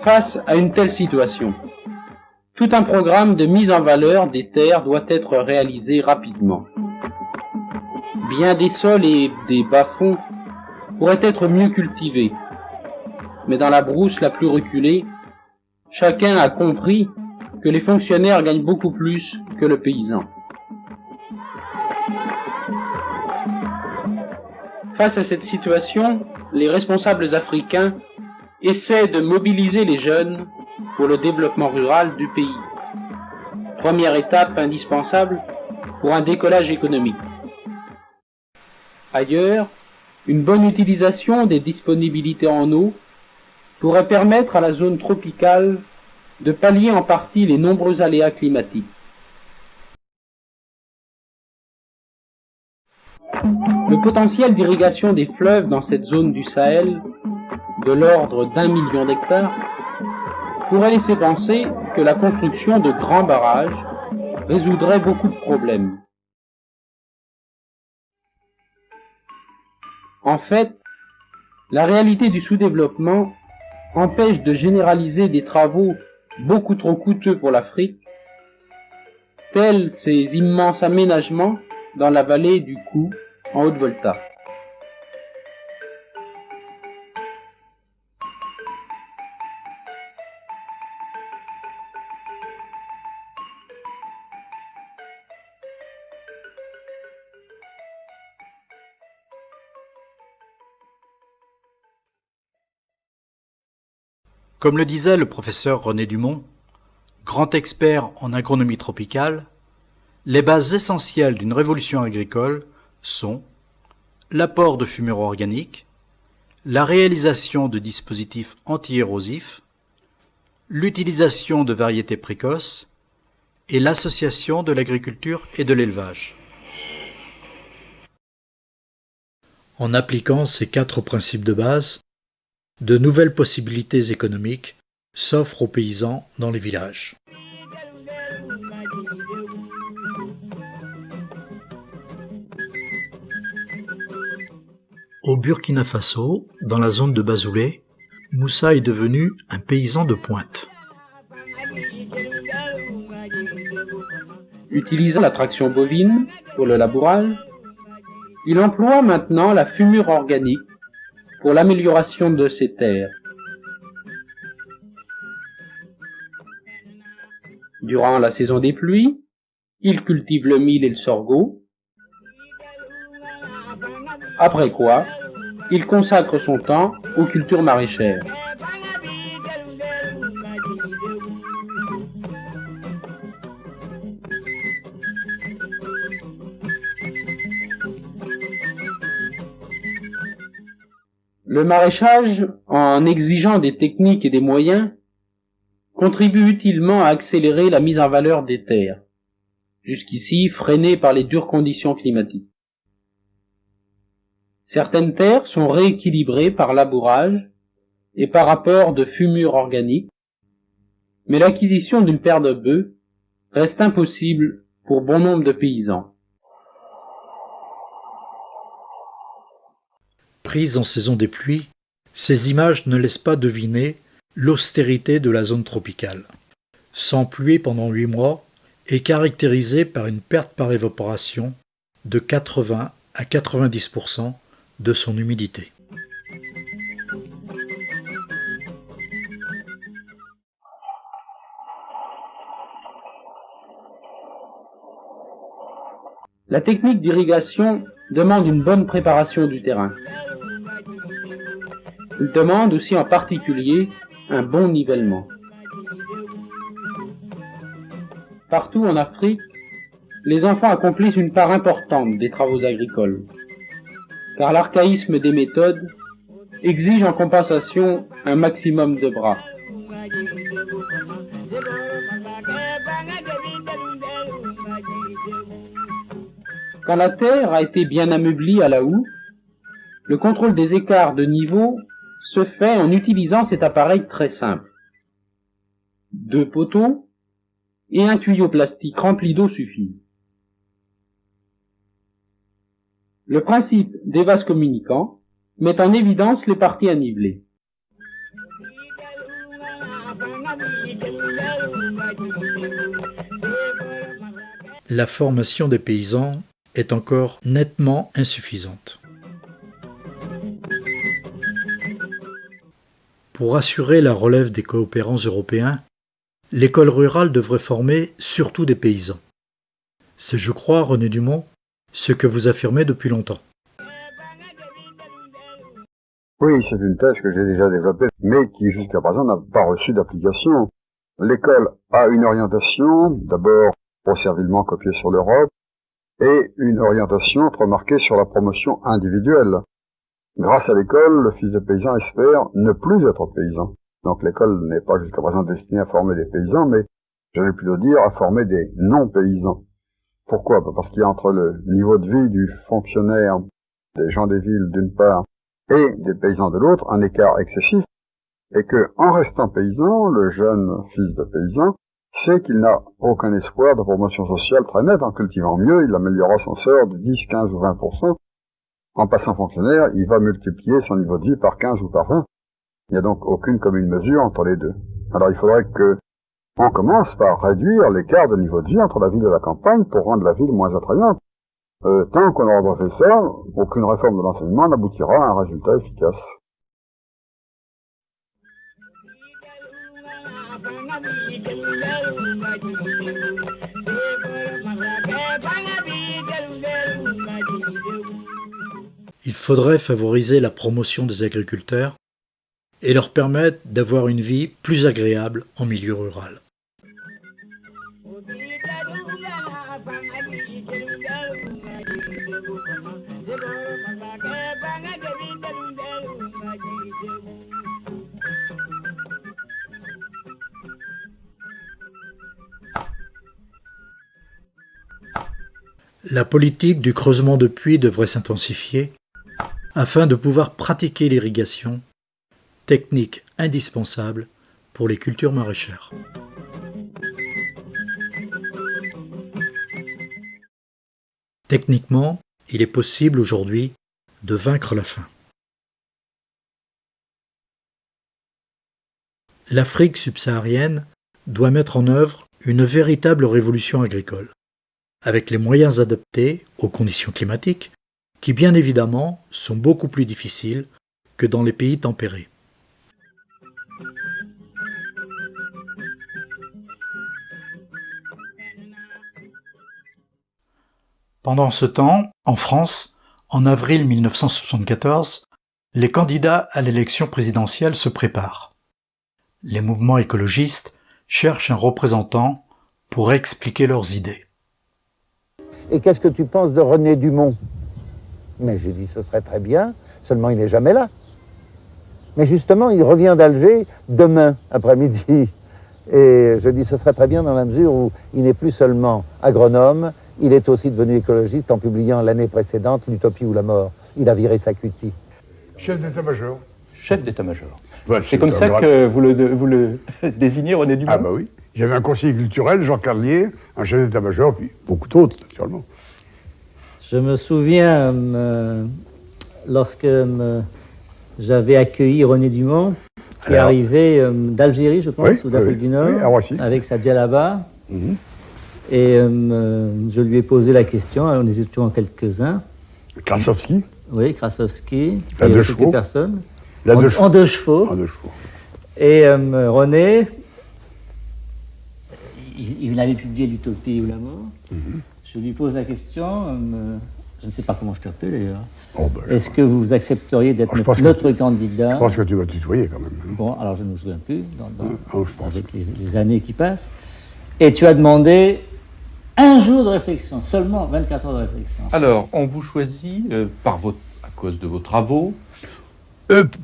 Face à une telle situation, tout un programme de mise en valeur des terres doit être réalisé rapidement. Bien des sols et des bas-fonds pourraient être mieux cultivés, mais dans la brousse la plus reculée, chacun a compris que les fonctionnaires gagnent beaucoup plus que le paysan. Face à cette situation, les responsables africains essaient de mobiliser les jeunes pour le développement rural du pays. Première étape indispensable pour un décollage économique. Ailleurs, une bonne utilisation des disponibilités en eau pourrait permettre à la zone tropicale de pallier en partie les nombreux aléas climatiques. Le potentiel d'irrigation des fleuves dans cette zone du Sahel, de l'ordre d'1 million d'hectares, pourrait laisser penser que la construction de grands barrages résoudrait beaucoup de problèmes. En fait, la réalité du sous-développement empêche de généraliser des travaux beaucoup trop coûteux pour l'Afrique, tels ces immenses aménagements dans la vallée du Kou, en Haute-Volta. Comme le disait le professeur René Dumont, grand expert en agronomie tropicale, les bases essentielles d'une révolution agricole sont l'apport de fumures organiques, la réalisation de dispositifs anti-érosifs, l'utilisation de variétés précoces et l'association de l'agriculture et de l'élevage. En appliquant ces 4 principes de base, de nouvelles possibilités économiques s'offrent aux paysans dans les villages. Au Burkina Faso, dans la zone de Bazoulé, Moussa est devenu un paysan de pointe. Utilisant la traction bovine pour le labourage, il emploie maintenant la fumure organique pour l'amélioration de ses terres. Durant la saison des pluies, il cultive le mil et le sorgho, après quoi, il consacre son temps aux cultures maraîchères. Le maraîchage, en exigeant des techniques et des moyens, contribue utilement à accélérer la mise en valeur des terres, jusqu'ici freinées par les dures conditions climatiques. Certaines terres sont rééquilibrées par labourage et par apport de fumure organique, mais l'acquisition d'une paire de bœufs reste impossible pour bon nombre de paysans. Prises en saison des pluies, ces images ne laissent pas deviner l'austérité de la zone tropicale. Sans pluie pendant 8 mois est caractérisée par une perte par évaporation de 80 à 90% de son humidité. La technique d'irrigation demande une bonne préparation du terrain. Il demande aussi en particulier un bon nivellement. Partout en Afrique, les enfants accomplissent une part importante des travaux agricoles, car l'archaïsme des méthodes exige en compensation un maximum de bras. Quand la terre a été bien ameublée à la houe, le contrôle des écarts de niveau se fait en utilisant cet appareil très simple. 2 poteaux et un tuyau plastique rempli d'eau suffisent. Le principe des vases communicants met en évidence les parties à niveler. La formation des paysans est encore nettement insuffisante. Pour assurer la relève des coopérants européens, l'école rurale devrait former surtout des paysans. C'est, je crois, René Dumont, ce que vous affirmez depuis longtemps. Oui, c'est une thèse que j'ai déjà développée, mais qui jusqu'à présent n'a pas reçu d'application. L'école a une orientation, d'abord pour servilement copiée sur l'Europe, et une orientation remarquée sur la promotion individuelle. Grâce à l'école, le fils de paysan espère ne plus être paysan. Donc l'école n'est pas jusqu'à présent destinée à former des paysans, mais j'allais plutôt dire à former des non-paysans. Pourquoi? Parce qu'il y a entre le niveau de vie du fonctionnaire, des gens des villes d'une part, et des paysans de l'autre, un écart excessif, et que, en restant paysan, le jeune fils de paysan sait qu'il n'a aucun espoir de promotion sociale très nette. En cultivant mieux, il améliorera son sort de 10, 15 ou 20%. En passant fonctionnaire, il va multiplier son niveau de vie par 15 ou par 20. Il n'y a donc aucune commune mesure entre les deux. Alors il faudrait que on commence par réduire l'écart de niveau de vie entre la ville et la campagne pour rendre la ville moins attrayante. Tant qu'on n'aura pas fait ça, aucune réforme de l'enseignement n'aboutira à un résultat efficace. Il faudrait favoriser la promotion des agriculteurs et leur permettre d'avoir une vie plus agréable en milieu rural. La politique du creusement de puits devrait s'intensifier afin de pouvoir pratiquer l'irrigation, technique indispensable pour les cultures maraîchères. Techniquement, il est possible aujourd'hui de vaincre la faim. L'Afrique subsaharienne doit mettre en œuvre une véritable révolution agricole, avec les moyens adaptés aux conditions climatiques, qui bien évidemment sont beaucoup plus difficiles que dans les pays tempérés. Pendant ce temps, en France, en avril 1974, les candidats à l'élection présidentielle se préparent. Les mouvements écologistes cherchent un représentant pour expliquer leurs idées. Et qu'est-ce que tu penses de René Dumont? Mais j'ai dit, ce serait très bien, seulement il n'est jamais là. Mais justement, il revient d'Alger demain après-midi. Et je dis, ce serait très bien dans la mesure où il n'est plus seulement agronome, il est aussi devenu écologiste en publiant l'année précédente l'Utopie ou la mort. Il a viré sa cutie. Chef d'état-major. Chef d'état-major. Voilà, c'est comme ça que vous le désignez, René Dumont? Ah bah oui. J'avais un conseiller culturel, Jean Carlier, un chef d'état-major, puis beaucoup d'autres, naturellement. Je me souviens, lorsque j'avais accueilli René Dumont, qui est arrivé d'Algérie, je pense, ou d'Afrique du Nord, avec sa djellaba. Et je lui ai posé la question, on étions quelques-uns. Krasovski. Oui, Krasovski. La deux chevaux. Personnes. En deux chevaux. En deux chevaux. Et René, il avait publié l'Utopie ou la mort. Je lui pose la question, je ne sais pas comment je t'appelle d'ailleurs. Oh, ben, est-ce que vous accepteriez d'être notre candidat? Je pense que tu vas tutoyer quand même. Bon, alors je ne me souviens plus, avec les années qui passent. Et tu as demandé un jour de réflexion, seulement 24 heures de réflexion. Alors, on vous choisit à cause de vos travaux?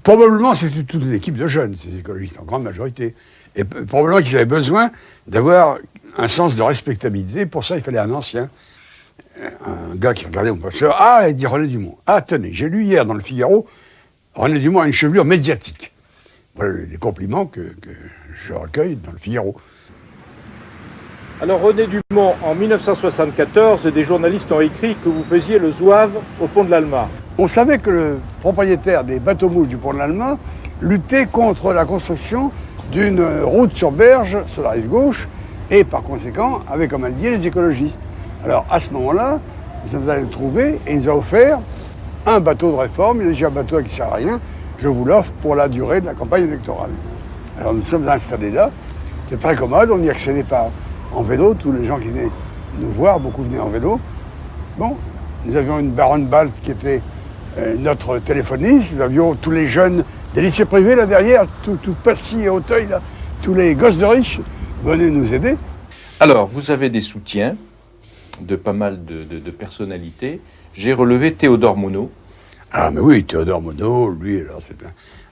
Probablement, c'était toute une équipe de jeunes, ces écologistes, en grande majorité. Et probablement qu'ils avaient besoin d'avoir un sens de respectabilité. Pour ça, il fallait un ancien. Un gars qui regardait mon professeur. Ah, il dit René Dumont. Ah, tenez, j'ai lu hier dans le Figaro, René Dumont a une chevelure médiatique. Voilà les compliments que je recueille dans le Figaro. Alors René Dumont, en 1974, des journalistes ont écrit que vous faisiez le zouave au pont de l'Alma. On savait que le propriétaire des bateaux-mouches du pont de l'Alma luttait contre la construction d'une route sur berge sur la rive gauche et par conséquent avait comme alliés les écologistes. Alors à ce moment-là, nous sommes allés le trouver et il nous a offert un bateau de réforme. Il a dit un bateau qui ne sert à rien, je vous l'offre pour la durée de la campagne électorale. Alors nous sommes installés là, c'est très commode, on y accédait pas en vélo, tous les gens qui venaient nous voir, beaucoup venaient en vélo. Bon, nous avions une baronne Balt qui était notre téléphoniste, nous avions tous les jeunes des lycées privés là derrière, tout Passy et Auteuil, là, tous les gosses de riches venaient nous aider. Alors, vous avez des soutiens de pas mal de personnalités. J'ai relevé Théodore Monod. Ah mais oui, Théodore Monod, lui, alors c'est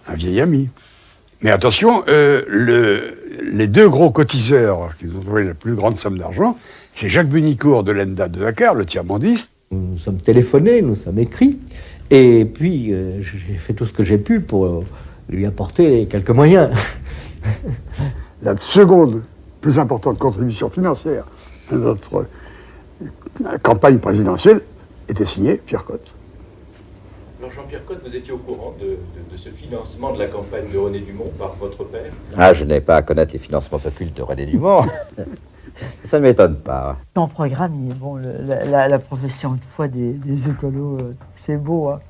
un vieil ami. Mais attention, les deux gros cotiseurs qui nous ont trouvé la plus grande somme d'argent, c'est Jacques Bunicourt de l'ENDA de Dakar, le tiers-mondiste. Nous sommes téléphonés, nous sommes écrits, et puis j'ai fait tout ce que j'ai pu pour lui apporter quelques moyens. La seconde plus importante contribution financière de notre campagne présidentielle était signée Pierre Cotte. Alors Jean-Pierre Cotte, vous étiez au courant de ce financement de la campagne de René Dumont par votre père? Ah, je n'ai pas à connaître les financements occultes de René Dumont. Ça ne m'étonne pas. Ton programme, il est bon. La profession de foi des écolos, c'est beau. Hein.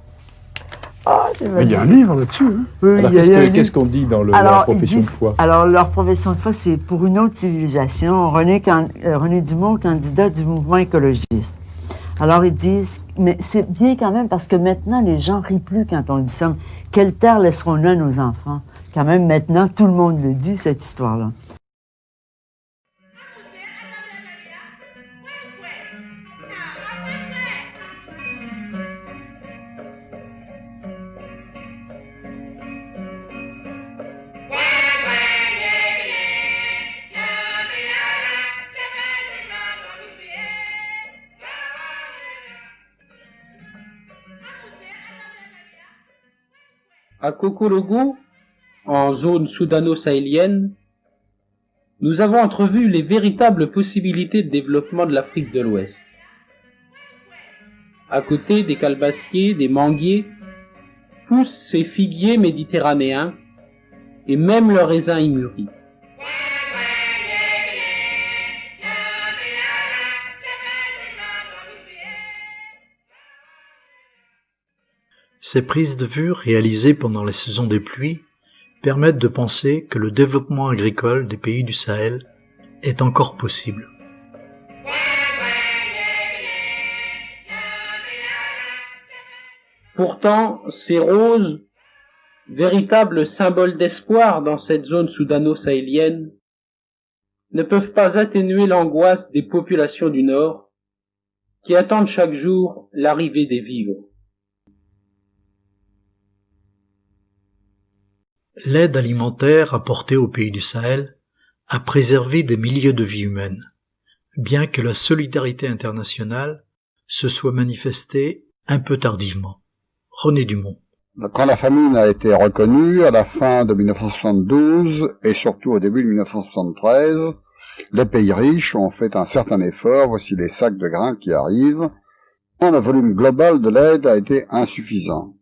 Ah, mais il y a un livre là-dessus. Hein. Oui, qu'est-ce qu'on dit dans leur profession de foi? Alors, leur profession de foi, c'est pour une autre civilisation. René Dumont, candidat du mouvement écologiste. Alors, ils disent, mais c'est bien quand même parce que maintenant, les gens rient plus quand on dit ça. Quelle terre laisserons-nous à nos enfants? Quand même, maintenant, tout le monde le dit, cette histoire-là. À Kokologo, en zone soudano-sahélienne, nous avons entrevu les véritables possibilités de développement de l'Afrique de l'Ouest. À côté des calebassiers, des manguiers, poussent ces figuiers méditerranéens et même leurs raisins immuris. Ces prises de vue réalisées pendant les saisons des pluies permettent de penser que le développement agricole des pays du Sahel est encore possible. Pourtant, ces roses, véritables symboles d'espoir dans cette zone soudano-sahélienne, ne peuvent pas atténuer l'angoisse des populations du Nord qui attendent chaque jour l'arrivée des vivres. L'aide alimentaire apportée aux pays du Sahel a préservé des milliers de vies humaines, bien que la solidarité internationale se soit manifestée un peu tardivement. René Dumont. Quand la famine a été reconnue à la fin de 1972 et surtout au début de 1973, les pays riches ont fait un certain effort. Voici les sacs de grains qui arrivent. Le volume global de l'aide a été insuffisant.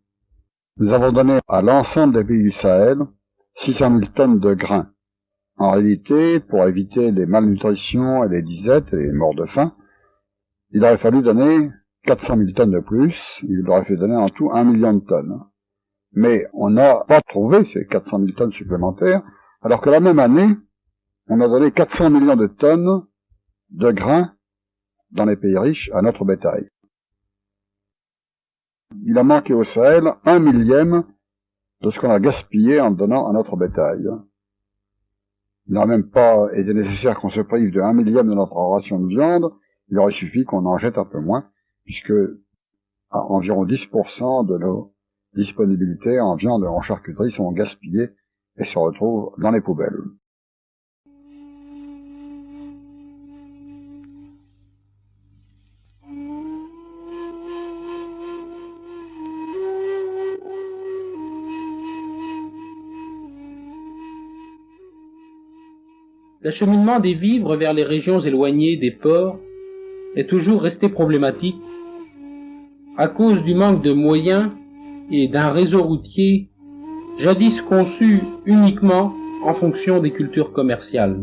Nous avons donné à l'ensemble des pays du Sahel 600 000 tonnes de grains. En réalité, pour éviter les malnutritions et les disettes et les morts de faim, il aurait fallu donner 400 000 tonnes de plus. Il aurait fait donner en tout 1 million de tonnes. Mais on n'a pas trouvé ces 400 000 tonnes supplémentaires, alors que la même année, on a donné 400 millions de tonnes de grains dans les pays riches à notre bétail. Il a manqué au Sahel 1 millième de ce qu'on a gaspillé en donnant à notre bétail. Il n'aurait même pas été nécessaire qu'on se prive de 1 millième de notre ration de viande, il aurait suffi qu'on en jette un peu moins, puisque à environ 10% de nos disponibilités en viande et en charcuterie sont gaspillées et se retrouvent dans les poubelles. l'acheminement des vivres vers les régions éloignées des ports est toujours resté problématique à cause du manque de moyens et d'un réseau routier jadis conçu uniquement en fonction des cultures commerciales.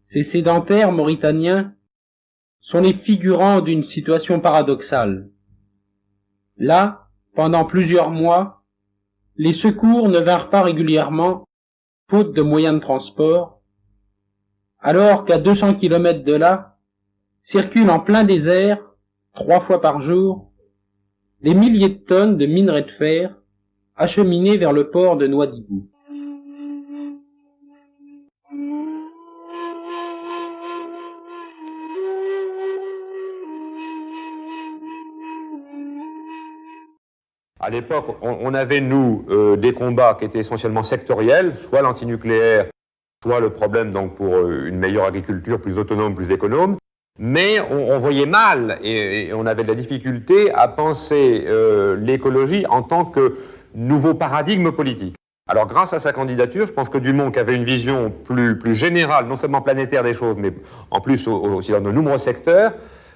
Ces sédentaires mauritaniens sont les figurants d'une situation paradoxale. Là, pendant plusieurs mois, les secours ne vinrent pas régulièrement, faute de moyens de transport, alors qu'à 200 km de là, circulent en plein désert, 3 fois par jour, des milliers de tonnes de minerais de fer acheminées vers le port de Nouadhibou. À l'époque, on avait, nous, des combats qui étaient essentiellement sectoriels, soit l'antinucléaire, soit le problème donc, pour une meilleure agriculture, plus autonome, plus économe. Mais on voyait mal et on avait de la difficulté à penser l'écologie en tant que nouveau paradigme politique. Alors grâce à sa candidature, je pense que Dumont, qui avait une vision plus générale, non seulement planétaire des choses, mais en plus aussi dans de nombreux secteurs,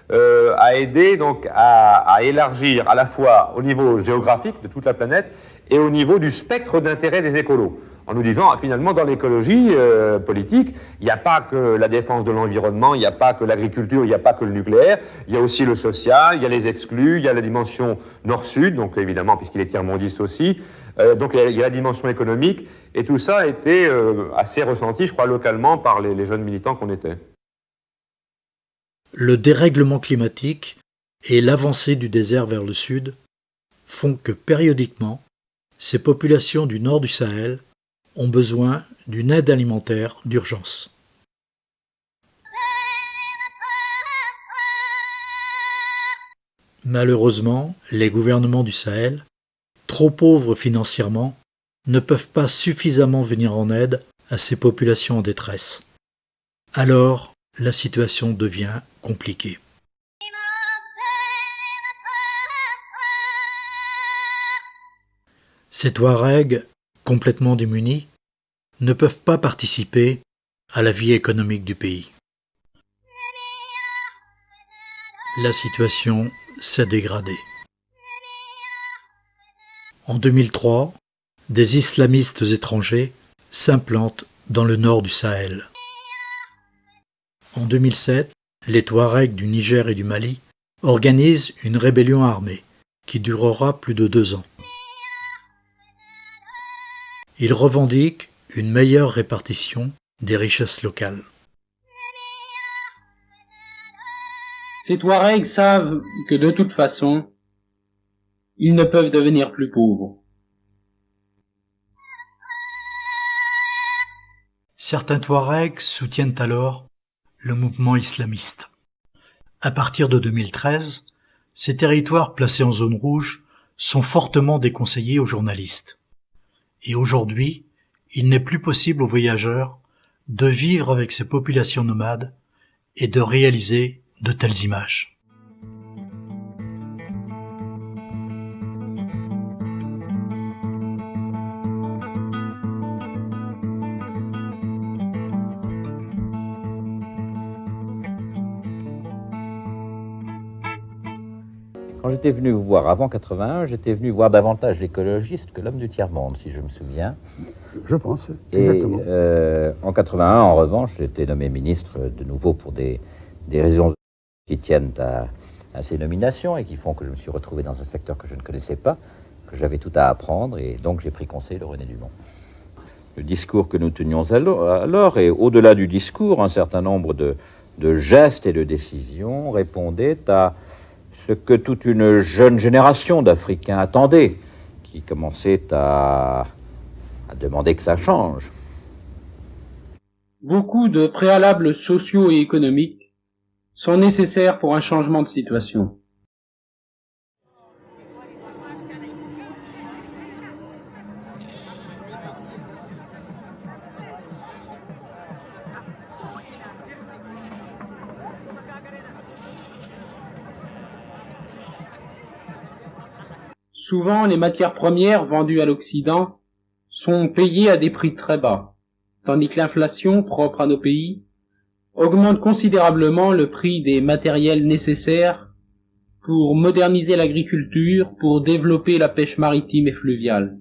a aidé donc à élargir à la fois au niveau géographique de toute la planète et au niveau du spectre d'intérêt des écolos. En nous disant, finalement, dans l'écologie politique, il n'y a pas que la défense de l'environnement, il n'y a pas que l'agriculture, il n'y a pas que le nucléaire, il y a aussi le social, il y a les exclus, il y a la dimension nord-sud, donc évidemment, puisqu'il est tiers-mondiste aussi, donc il y a la dimension économique, et tout ça a été assez ressenti, je crois, localement par les jeunes militants qu'on était. Le dérèglement climatique et l'avancée du désert vers le sud font que périodiquement, ces populations du nord du Sahel ont besoin d'une aide alimentaire d'urgence. Malheureusement, les gouvernements du Sahel, trop pauvres financièrement, ne peuvent pas suffisamment venir en aide à ces populations en détresse. Alors, la situation devient compliquée. Ces Touaregs, complètement démunis, ne peuvent pas participer à la vie économique du pays. La situation s'est dégradée. En 2003, des islamistes étrangers s'implantent dans le nord du Sahel. En 2007, les Touaregs du Niger et du Mali organisent une rébellion armée qui durera plus de 2 ans. Ils revendiquent une meilleure répartition des richesses locales. Ces Touaregs savent que de toute façon, ils ne peuvent devenir plus pauvres. Certains Touaregs soutiennent alors le mouvement islamiste. À partir de 2013, ces territoires placés en zone rouge sont fortement déconseillés aux journalistes. Et aujourd'hui, il n'est plus possible aux voyageurs de vivre avec ces populations nomades et de réaliser de telles images. Quand j'étais venu vous voir avant 81, j'étais venu voir davantage l'écologiste que l'homme du tiers-monde, si je me souviens. Je pense, exactement. Et en 81, en revanche, j'ai été nommé ministre de nouveau pour des raisons qui tiennent à ces nominations et qui font que je me suis retrouvé dans un secteur que je ne connaissais pas, que j'avais tout à apprendre, et donc j'ai pris conseil de René Dumont. Le discours que nous tenions alors, et au-delà du discours, un certain nombre de gestes et de décisions répondaient à ce que toute une jeune génération d'Africains attendait, qui commençait à demander que ça change. Beaucoup de préalables sociaux et économiques sont nécessaires pour un changement de situation. Souvent, les matières premières vendues à l'Occident sont payées à des prix très bas, tandis que l'inflation, propre à nos pays, augmente considérablement le prix des matériels nécessaires pour moderniser l'agriculture, pour développer la pêche maritime et fluviale.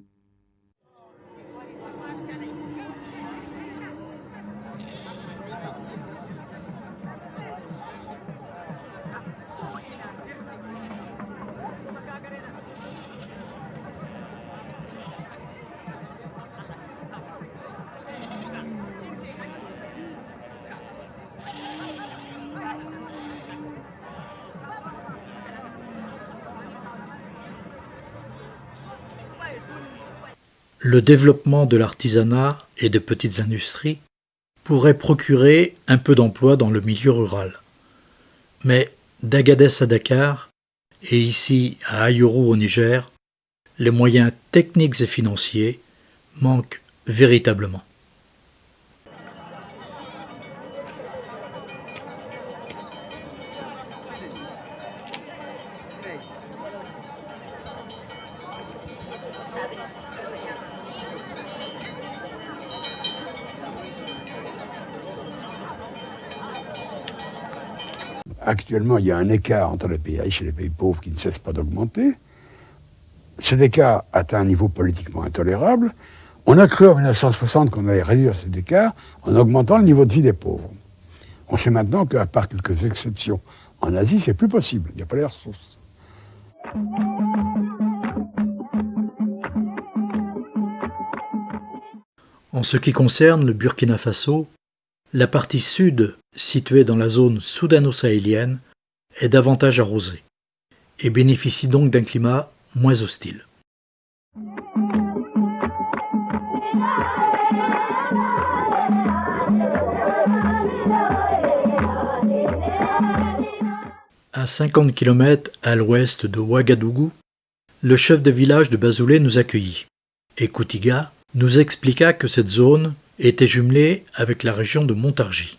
Le développement de l'artisanat et de petites industries pourrait procurer un peu d'emploi dans le milieu rural. Mais d'Agadez à Dakar et ici à Ayuru au Niger, les moyens techniques et financiers manquent véritablement. Actuellement, il y a un écart entre les pays riches et les pays pauvres qui ne cesse pas d'augmenter. Cet écart atteint un niveau politiquement intolérable. On a cru en 1960 qu'on allait réduire cet écart en augmentant le niveau de vie des pauvres. On sait maintenant qu'à part quelques exceptions en Asie, c'est plus possible. Il n'y a pas les ressources. En ce qui concerne le Burkina Faso, la partie sud, située dans la zone soudano-sahélienne, est davantage arrosée et bénéficie donc d'un climat moins hostile. À 50 km à l'ouest de Ouagadougou, le chef de village de Bazoulé nous accueillit et Koutiga nous expliqua que cette zone était jumelée avec la région de Montargis.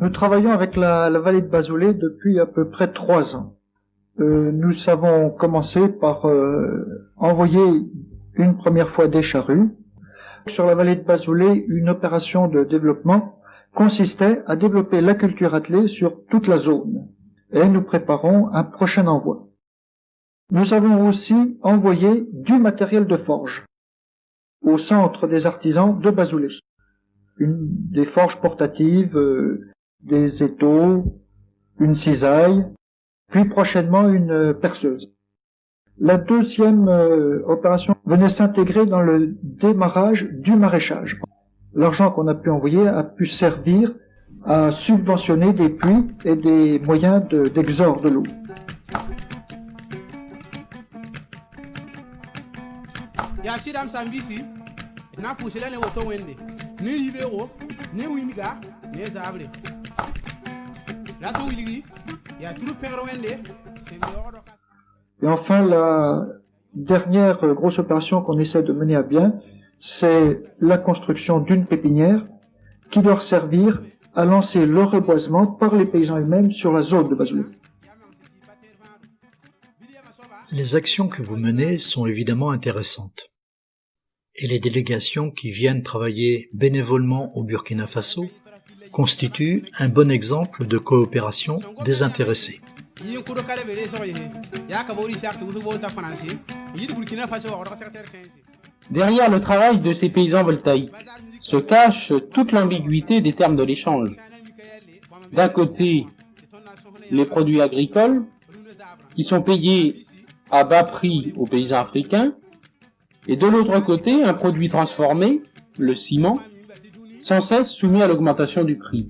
Nous travaillons avec la vallée de Bazoulé depuis à peu près 3 ans. Nous avons commencé par envoyer une première fois des charrues. Sur la vallée de Bazoulé, une opération de développement consistait à développer la culture attelée sur toute la zone. Et nous préparons un prochain envoi. Nous avons aussi envoyé du matériel de forge au centre des artisans de Bazoulé. Des forges portatives, des étaux, une cisaille, puis prochainement une perceuse. La deuxième opération venait s'intégrer dans le démarrage du maraîchage. L'argent qu'on a pu envoyer a pu servir à subventionner des puits et des moyens d'exorde de l'eau. Et enfin, la dernière grosse opération qu'on essaie de mener à bien, c'est la construction d'une pépinière qui doit servir à lancer le reboisement par les paysans eux-mêmes sur la zone de Bazoulé. Les actions que vous menez sont évidemment intéressantes. Et les délégations qui viennent travailler bénévolement au Burkina Faso constituent un bon exemple de coopération désintéressée. Derrière le travail de ces paysans voltaïques se cache toute l'ambiguïté des termes de l'échange. D'un côté, les produits agricoles qui sont payés à bas prix aux paysans africains, et de l'autre côté, un produit transformé, le ciment, sans cesse soumis à l'augmentation du prix.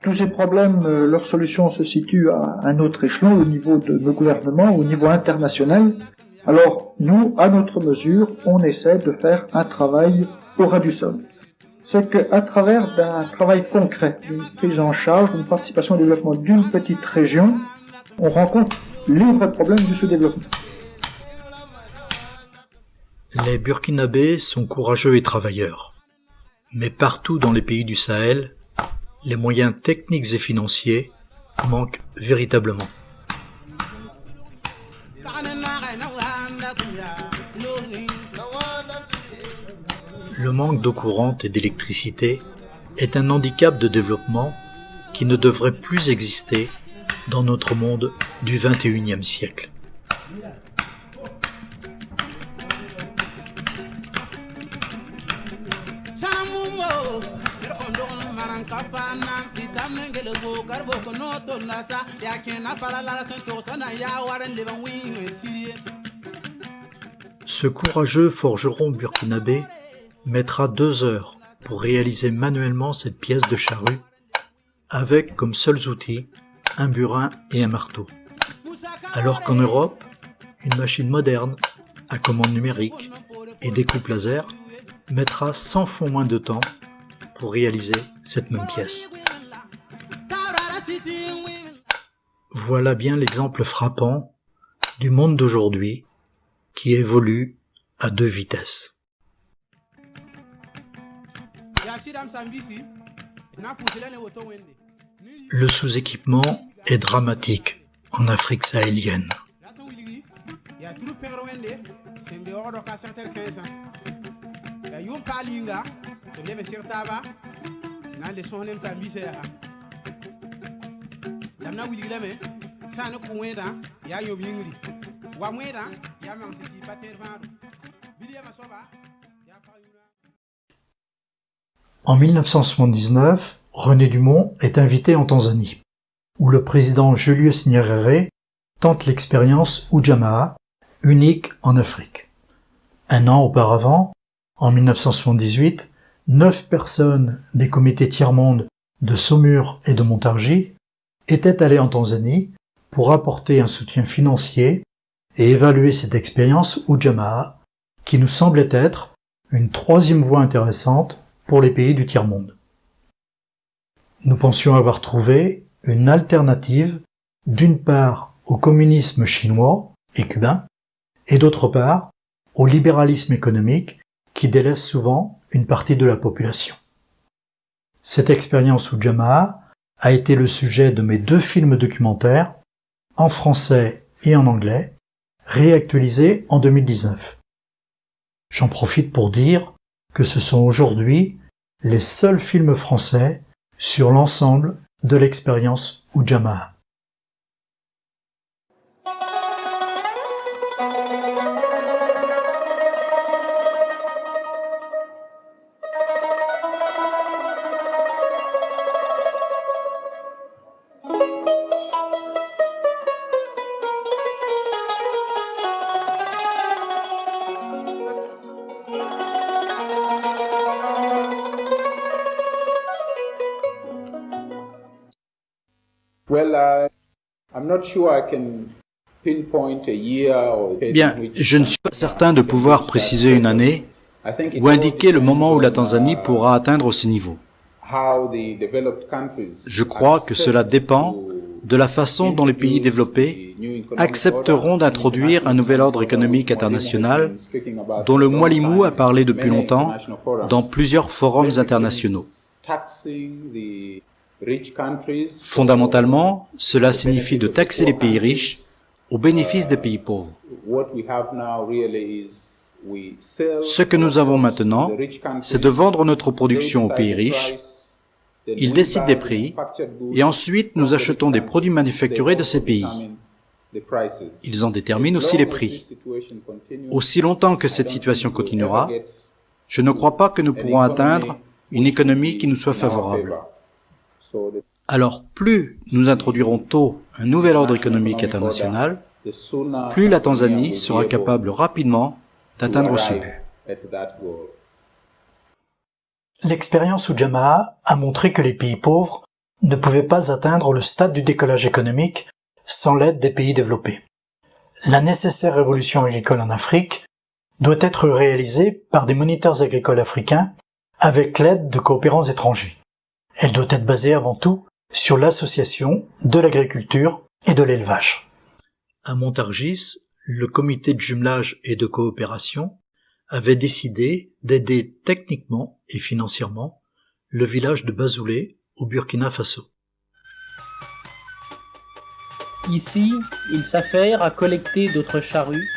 Tous ces problèmes, leur solution se situe à un autre échelon, au niveau de nos gouvernements, au niveau international. Alors, nous, à notre mesure, on essaie de faire un travail au ras du sol. C'est qu'à travers d'un travail concret, d'une prise en charge, d'une participation au développement d'une petite région, on rencontre les vrais problèmes du sous-développement. Les Burkinabés sont courageux et travailleurs. Mais partout dans les pays du Sahel, les moyens techniques et financiers manquent véritablement. Le manque d'eau courante et d'électricité est un handicap de développement qui ne devrait plus exister dans notre monde du XXIe siècle. Ce courageux forgeron burkinabé mettra 2 heures pour réaliser manuellement cette pièce de charrue avec comme seuls outils un burin et un marteau. Alors qu'en Europe, une machine moderne à commande numérique et découpe laser mettra 100 fois moins de temps pour réaliser cette même pièce. Voilà bien l'exemple frappant du monde d'aujourd'hui qui évolue à 2 vitesses. Le sous-équipement est dramatique en Afrique sahélienne. En 1979, René Dumont est invité en Tanzanie, où le président Julius Nyerere tente l'expérience Ujamaa, unique en Afrique. 1 an auparavant, en 1978, 9 personnes des comités tiers-monde de Saumur et de Montargis étaient allées en Tanzanie pour apporter un soutien financier et évaluer cette expérience Ujamaa, qui nous semblait être une 3e voie intéressante pour les pays du tiers-monde. Nous pensions avoir trouvé une alternative, d'une part au communisme chinois et cubain, et d'autre part au libéralisme économique qui délaisse souvent une partie de la population. Cette expérience Ujamaa a été le sujet de mes 2 films documentaires, en français et en anglais, réactualisés en 2019. J'en profite pour dire que ce sont aujourd'hui les seuls films français sur l'ensemble de l'expérience Ujamaa. Bien, je ne suis pas certain de pouvoir préciser une année ou indiquer le moment où la Tanzanie pourra atteindre ce niveau. Je crois que cela dépend de la façon dont les pays développés accepteront d'introduire un nouvel ordre économique international dont le Mwalimu a parlé depuis longtemps dans plusieurs forums internationaux. Fondamentalement, cela signifie de taxer les pays riches au bénéfice des pays pauvres. Ce que nous avons maintenant, c'est de vendre notre production aux pays riches. Ils décident des prix et ensuite nous achetons des produits manufacturés de ces pays. Ils en déterminent aussi les prix. Aussi longtemps que cette situation continuera, je ne crois pas que nous pourrons atteindre une économie qui nous soit favorable. Alors, plus nous introduirons tôt un nouvel ordre économique international, plus la Tanzanie sera capable rapidement d'atteindre ce but. L'expérience Ujamaa a montré que les pays pauvres ne pouvait pas atteindre le stade du décollage économique sans l'aide des pays développés. La nécessaire révolution agricole en Afrique doit être réalisée par des moniteurs agricoles africains avec l'aide de coopérants étrangers. Elle doit être basée avant tout sur l'association de l'agriculture et de l'élevage. À Montargis, le comité de jumelage et de coopération avait décidé d'aider techniquement et financièrement le village de Bazoulé au Burkina Faso. Ici, il s'affaire à collecter d'autres charrues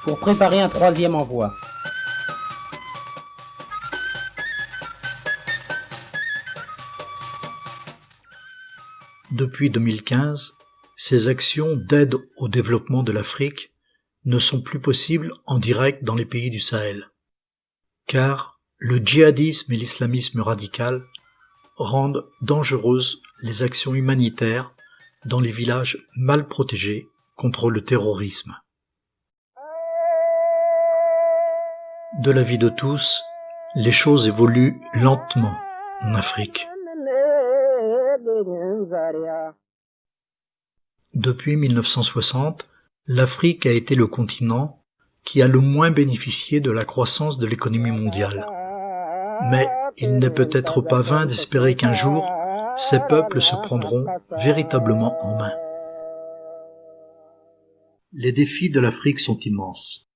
pour préparer un troisième envoi. Depuis 2015, ces actions d'aide au développement de l'Afrique ne sont plus possibles en direct dans les pays du Sahel, car le djihadisme et l'islamisme radical rendent dangereuses les actions humanitaires dans les villages mal protégés contre le terrorisme. De l'avis de tous, les choses évoluent lentement en Afrique. Depuis 1960, l'Afrique a été le continent qui a le moins bénéficié de la croissance de l'économie mondiale. Mais il n'est peut-être pas vain d'espérer qu'un jour, ces peuples se prendront véritablement en main. Les défis de l'Afrique sont immenses.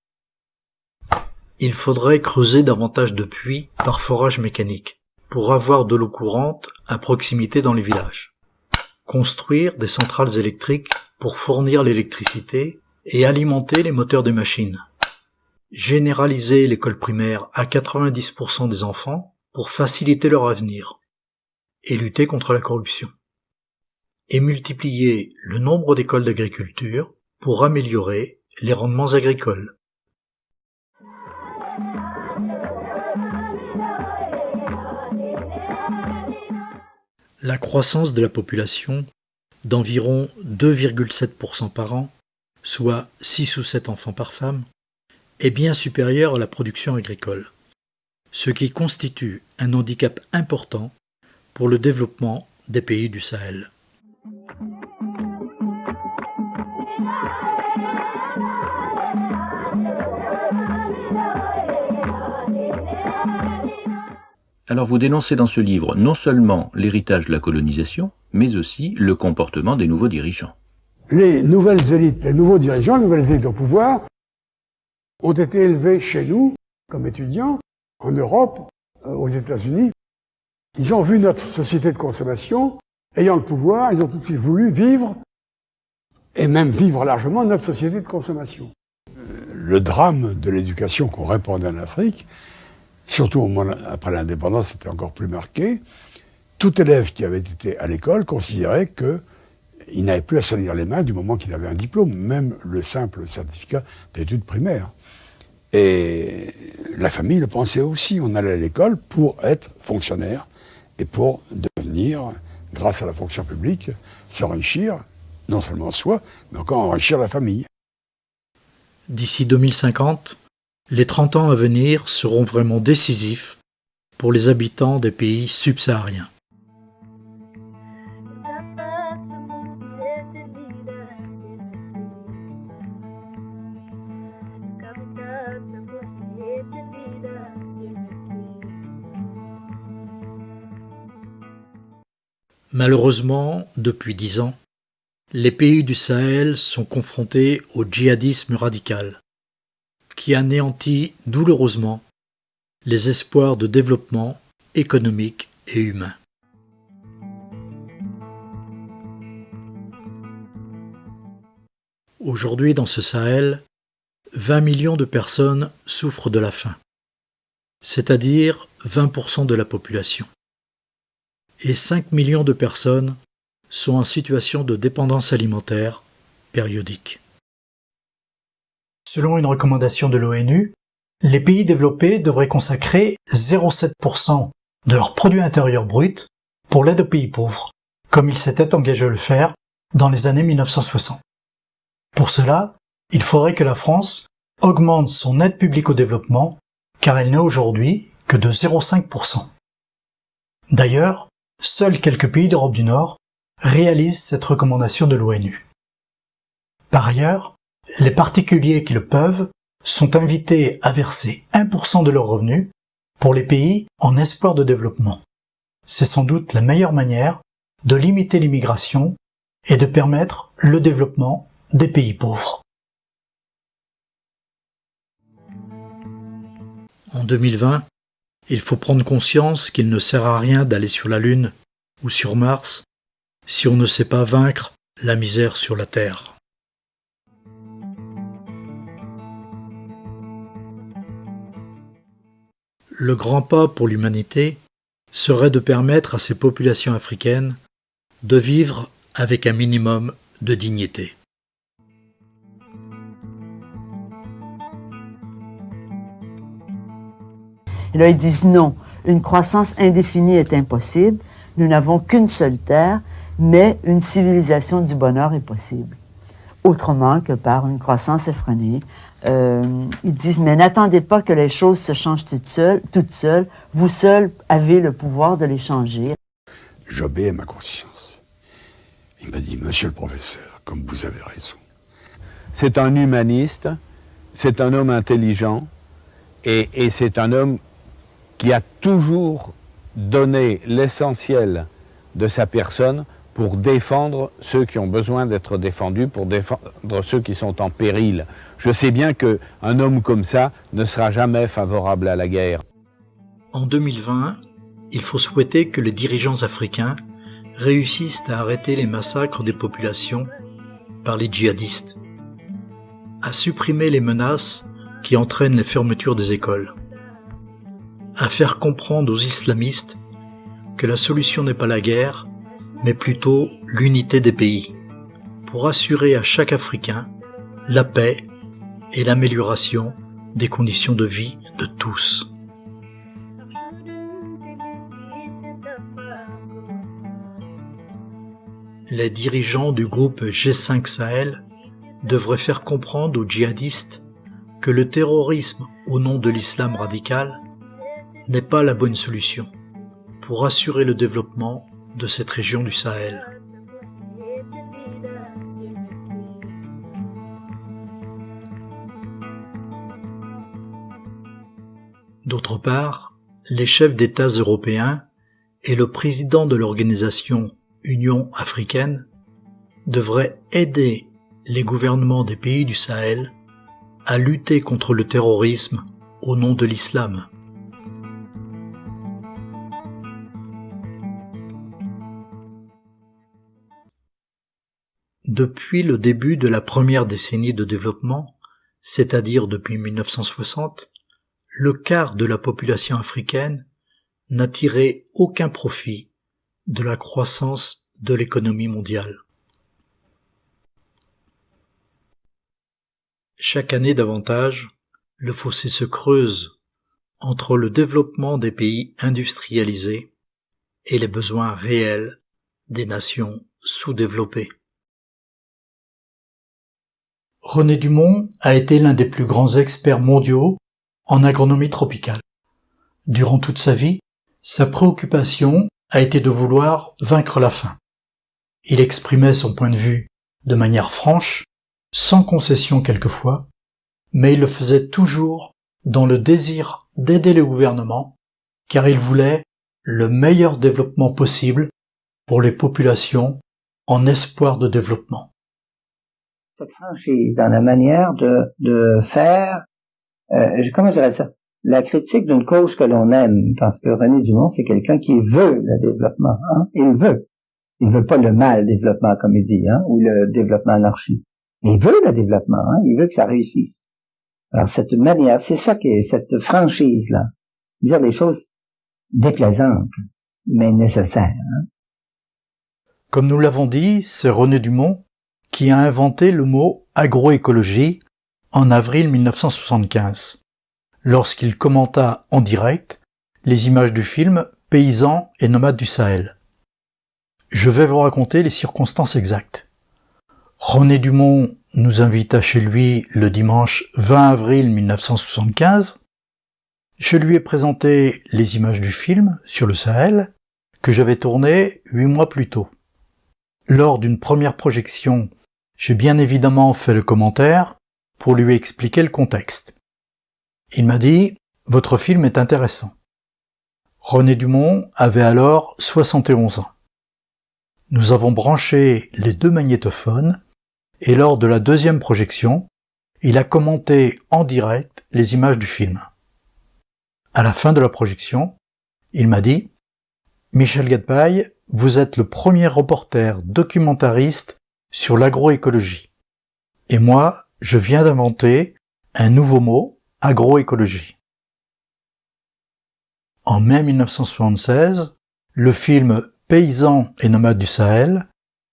Il faudrait creuser davantage de puits par forage mécanique pour avoir de l'eau courante à proximité dans les villages. Construire des centrales électriques pour fournir l'électricité et alimenter les moteurs des machines. Généraliser l'école primaire à 90% des enfants pour faciliter leur avenir et lutter contre la corruption. Et multiplier le nombre d'écoles d'agriculture pour améliorer les rendements agricoles. La croissance de la population d'environ 2,7% par an, soit 6 ou 7 enfants par femme, est bien supérieure à la production agricole, ce qui constitue un handicap important pour le développement des pays du Sahel. Alors vous dénoncez dans ce livre non seulement l'héritage de la colonisation, mais aussi le comportement des nouveaux dirigeants. Les nouvelles élites, les nouveaux dirigeants, les nouvelles élites au pouvoir ont été élevés chez nous, comme étudiants, en Europe, aux États-Unis. Ils ont vu notre société de consommation, ayant le pouvoir, ils ont tout de suite voulu vivre, et même vivre largement, notre société de consommation. Le drame de l'éducation qu'on répandait en Afrique, surtout au moment après l'indépendance, c'était encore plus marqué. Tout élève qui avait été à l'école considérait qu'il n'avait plus à salir les mains du moment qu'il avait un diplôme, même le simple certificat d'études primaires. Et la famille le pensait aussi. On allait à l'école pour être fonctionnaire et pour devenir, grâce à la fonction publique, s'enrichir, non seulement soi, mais encore enrichir la famille. D'ici 2050, les 30 ans à venir seront vraiment décisifs pour les habitants des pays subsahariens. Malheureusement, depuis 10 ans, les pays du Sahel sont confrontés au djihadisme radical, qui anéantit douloureusement les espoirs de développement économique et humain. Aujourd'hui, dans ce Sahel, 20 millions de personnes souffrent de la faim, c'est-à-dire 20% de la population. Et 5 millions de personnes sont en situation de dépendance alimentaire périodique. Selon une recommandation de l'ONU, les pays développés devraient consacrer 0,7% de leur produit intérieur brut pour l'aide aux pays pauvres, comme ils s'étaient engagés à le faire dans les années 1960. Pour cela, il faudrait que la France augmente son aide publique au développement, car elle n'est aujourd'hui que de 0,5%. D'ailleurs, seuls quelques pays d'Europe du Nord réalisent cette recommandation de l'ONU. Par ailleurs, les particuliers qui le peuvent sont invités à verser 1% de leurs revenus pour les pays en espoir de développement. C'est sans doute la meilleure manière de limiter l'immigration et de permettre le développement des pays pauvres. En 2020, il faut prendre conscience qu'il ne sert à rien d'aller sur la Lune ou sur Mars si on ne sait pas vaincre la misère sur la Terre. Le grand pas pour l'humanité serait de permettre à ces populations africaines de vivre avec un minimum de dignité. Et là, ils disent non, une croissance indéfinie est impossible, nous n'avons qu'une seule terre, mais une civilisation du bonheur est possible. Autrement que par une croissance effrénée. Ils disent, mais n'attendez pas que les choses se changent toutes seules. Vous seuls avez le pouvoir de les changer. J'obéis à ma conscience. Il m'a dit, monsieur le professeur, comme vous avez raison. C'est un humaniste, c'est un homme intelligent, et c'est un homme qui a toujours donné l'essentiel de sa personne pour défendre ceux qui ont besoin d'être défendus, pour défendre ceux qui sont en péril. Je sais bien qu'un homme comme ça ne sera jamais favorable à la guerre. En 2020, il faut souhaiter que les dirigeants africains réussissent à arrêter les massacres des populations par les djihadistes, à supprimer les menaces qui entraînent les fermetures des écoles, à faire comprendre aux islamistes que la solution n'est pas la guerre, mais plutôt l'unité des pays, pour assurer à chaque Africain la paix et l'amélioration des conditions de vie de tous. Les dirigeants du groupe G5 Sahel devraient faire comprendre aux djihadistes que le terrorisme au nom de l'islam radical n'est pas la bonne solution pour assurer le développement de cette région du Sahel. D'autre part, les chefs d'État européens et le président de l'organisation Union africaine devraient aider les gouvernements des pays du Sahel à lutter contre le terrorisme au nom de l'islam. Depuis le début de la première décennie de développement, c'est-à-dire depuis 1960, le quart de la population africaine n'a tiré aucun profit de la croissance de l'économie mondiale. Chaque année davantage, le fossé se creuse entre le développement des pays industrialisés et les besoins réels des nations sous-développées. René Dumont a été l'un des plus grands experts mondiaux en agronomie tropicale. Durant toute sa vie, sa préoccupation a été de vouloir vaincre la faim. Il exprimait son point de vue de manière franche, sans concession quelquefois, mais il le faisait toujours dans le désir d'aider le gouvernement, car il voulait le meilleur développement possible pour les populations en espoir de développement. Cette franchise dans la manière de faire, comment je dirais ça, la critique d'une cause que l'on aime, parce que René Dumont, c'est quelqu'un qui veut le développement, hein? Il veut pas le mal développement, comme il dit, hein, ou le développement anarchique. Il veut le développement, hein? Il veut que ça réussisse. Alors, cette manière, c'est ça qui est cette franchise-là. Dire des choses déplaisantes, mais nécessaires, hein? Comme nous l'avons dit, c'est René Dumont qui a inventé le mot agroécologie en avril 1975, lorsqu'il commenta en direct les images du film Paysans et nomades du Sahel. Je vais vous raconter les circonstances exactes. René Dumont nous invita chez lui le dimanche 20 avril 1975. Je lui ai présenté les images du film sur le Sahel, que j'avais tourné 8 mois plus tôt. Lors d'une première projection, j'ai bien évidemment fait le commentaire pour lui expliquer le contexte. Il m'a dit « Votre film est intéressant ». René Dumont avait alors 71 ans. Nous avons branché les 2 magnétophones et lors de la deuxième projection, il a commenté en direct les images du film. À la fin de la projection, il m'a dit « Michel Gadpaille, vous êtes le premier reporter documentariste sur l'agroécologie. Et moi, je viens d'inventer un nouveau mot, agroécologie. » En mai 1976, le film Paysans et nomades du Sahel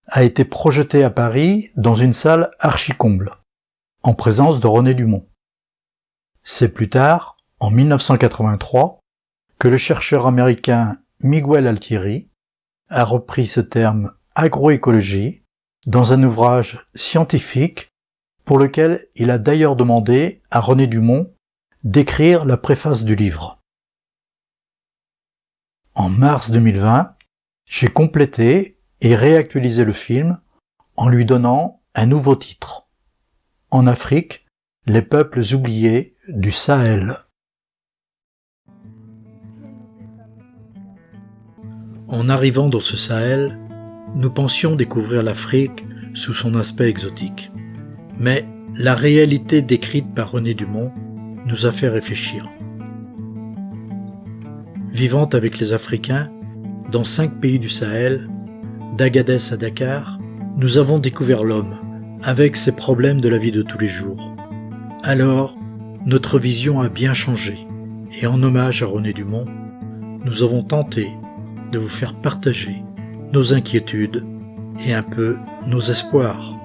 a été projeté à Paris dans une salle archi-comble, en présence de René Dumont. C'est plus tard, en 1983, que le chercheur américain Miguel Altieri a repris ce terme agroécologie dans un ouvrage scientifique pour lequel il a d'ailleurs demandé à René Dumont d'écrire la préface du livre. En mars 2020, j'ai complété et réactualisé le film en lui donnant un nouveau titre. En Afrique, les peuples oubliés du Sahel. En arrivant dans ce Sahel, nous pensions découvrir l'Afrique sous son aspect exotique. Mais la réalité décrite par René Dumont nous a fait réfléchir. Vivant avec les Africains, dans 5 pays du Sahel, d'Agadez à Dakar, nous avons découvert l'homme, avec ses problèmes de la vie de tous les jours. Alors, notre vision a bien changé, et en hommage à René Dumont, nous avons tenté de vous faire partager nos inquiétudes et un peu nos espoirs.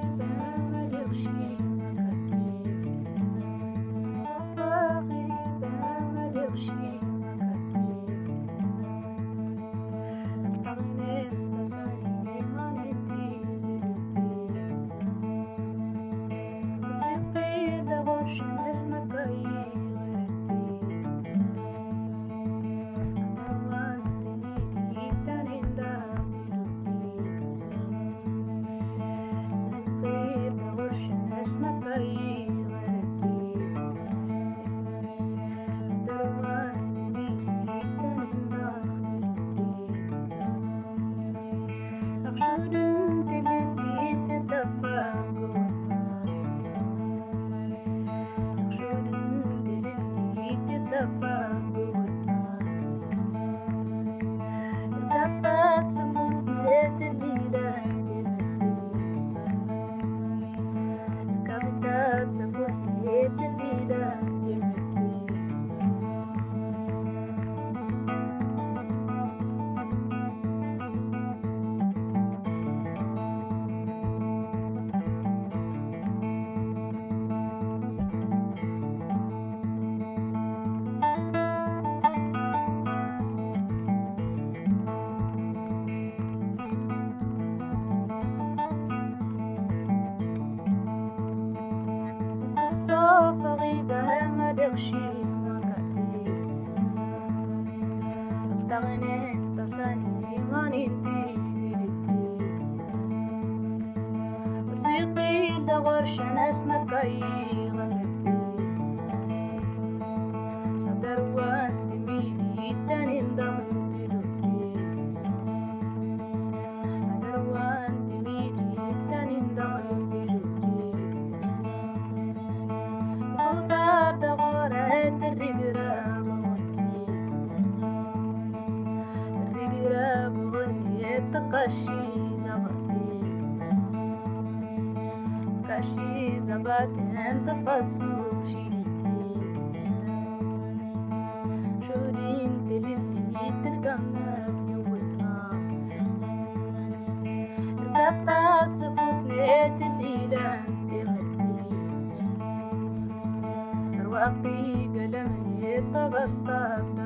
Stop.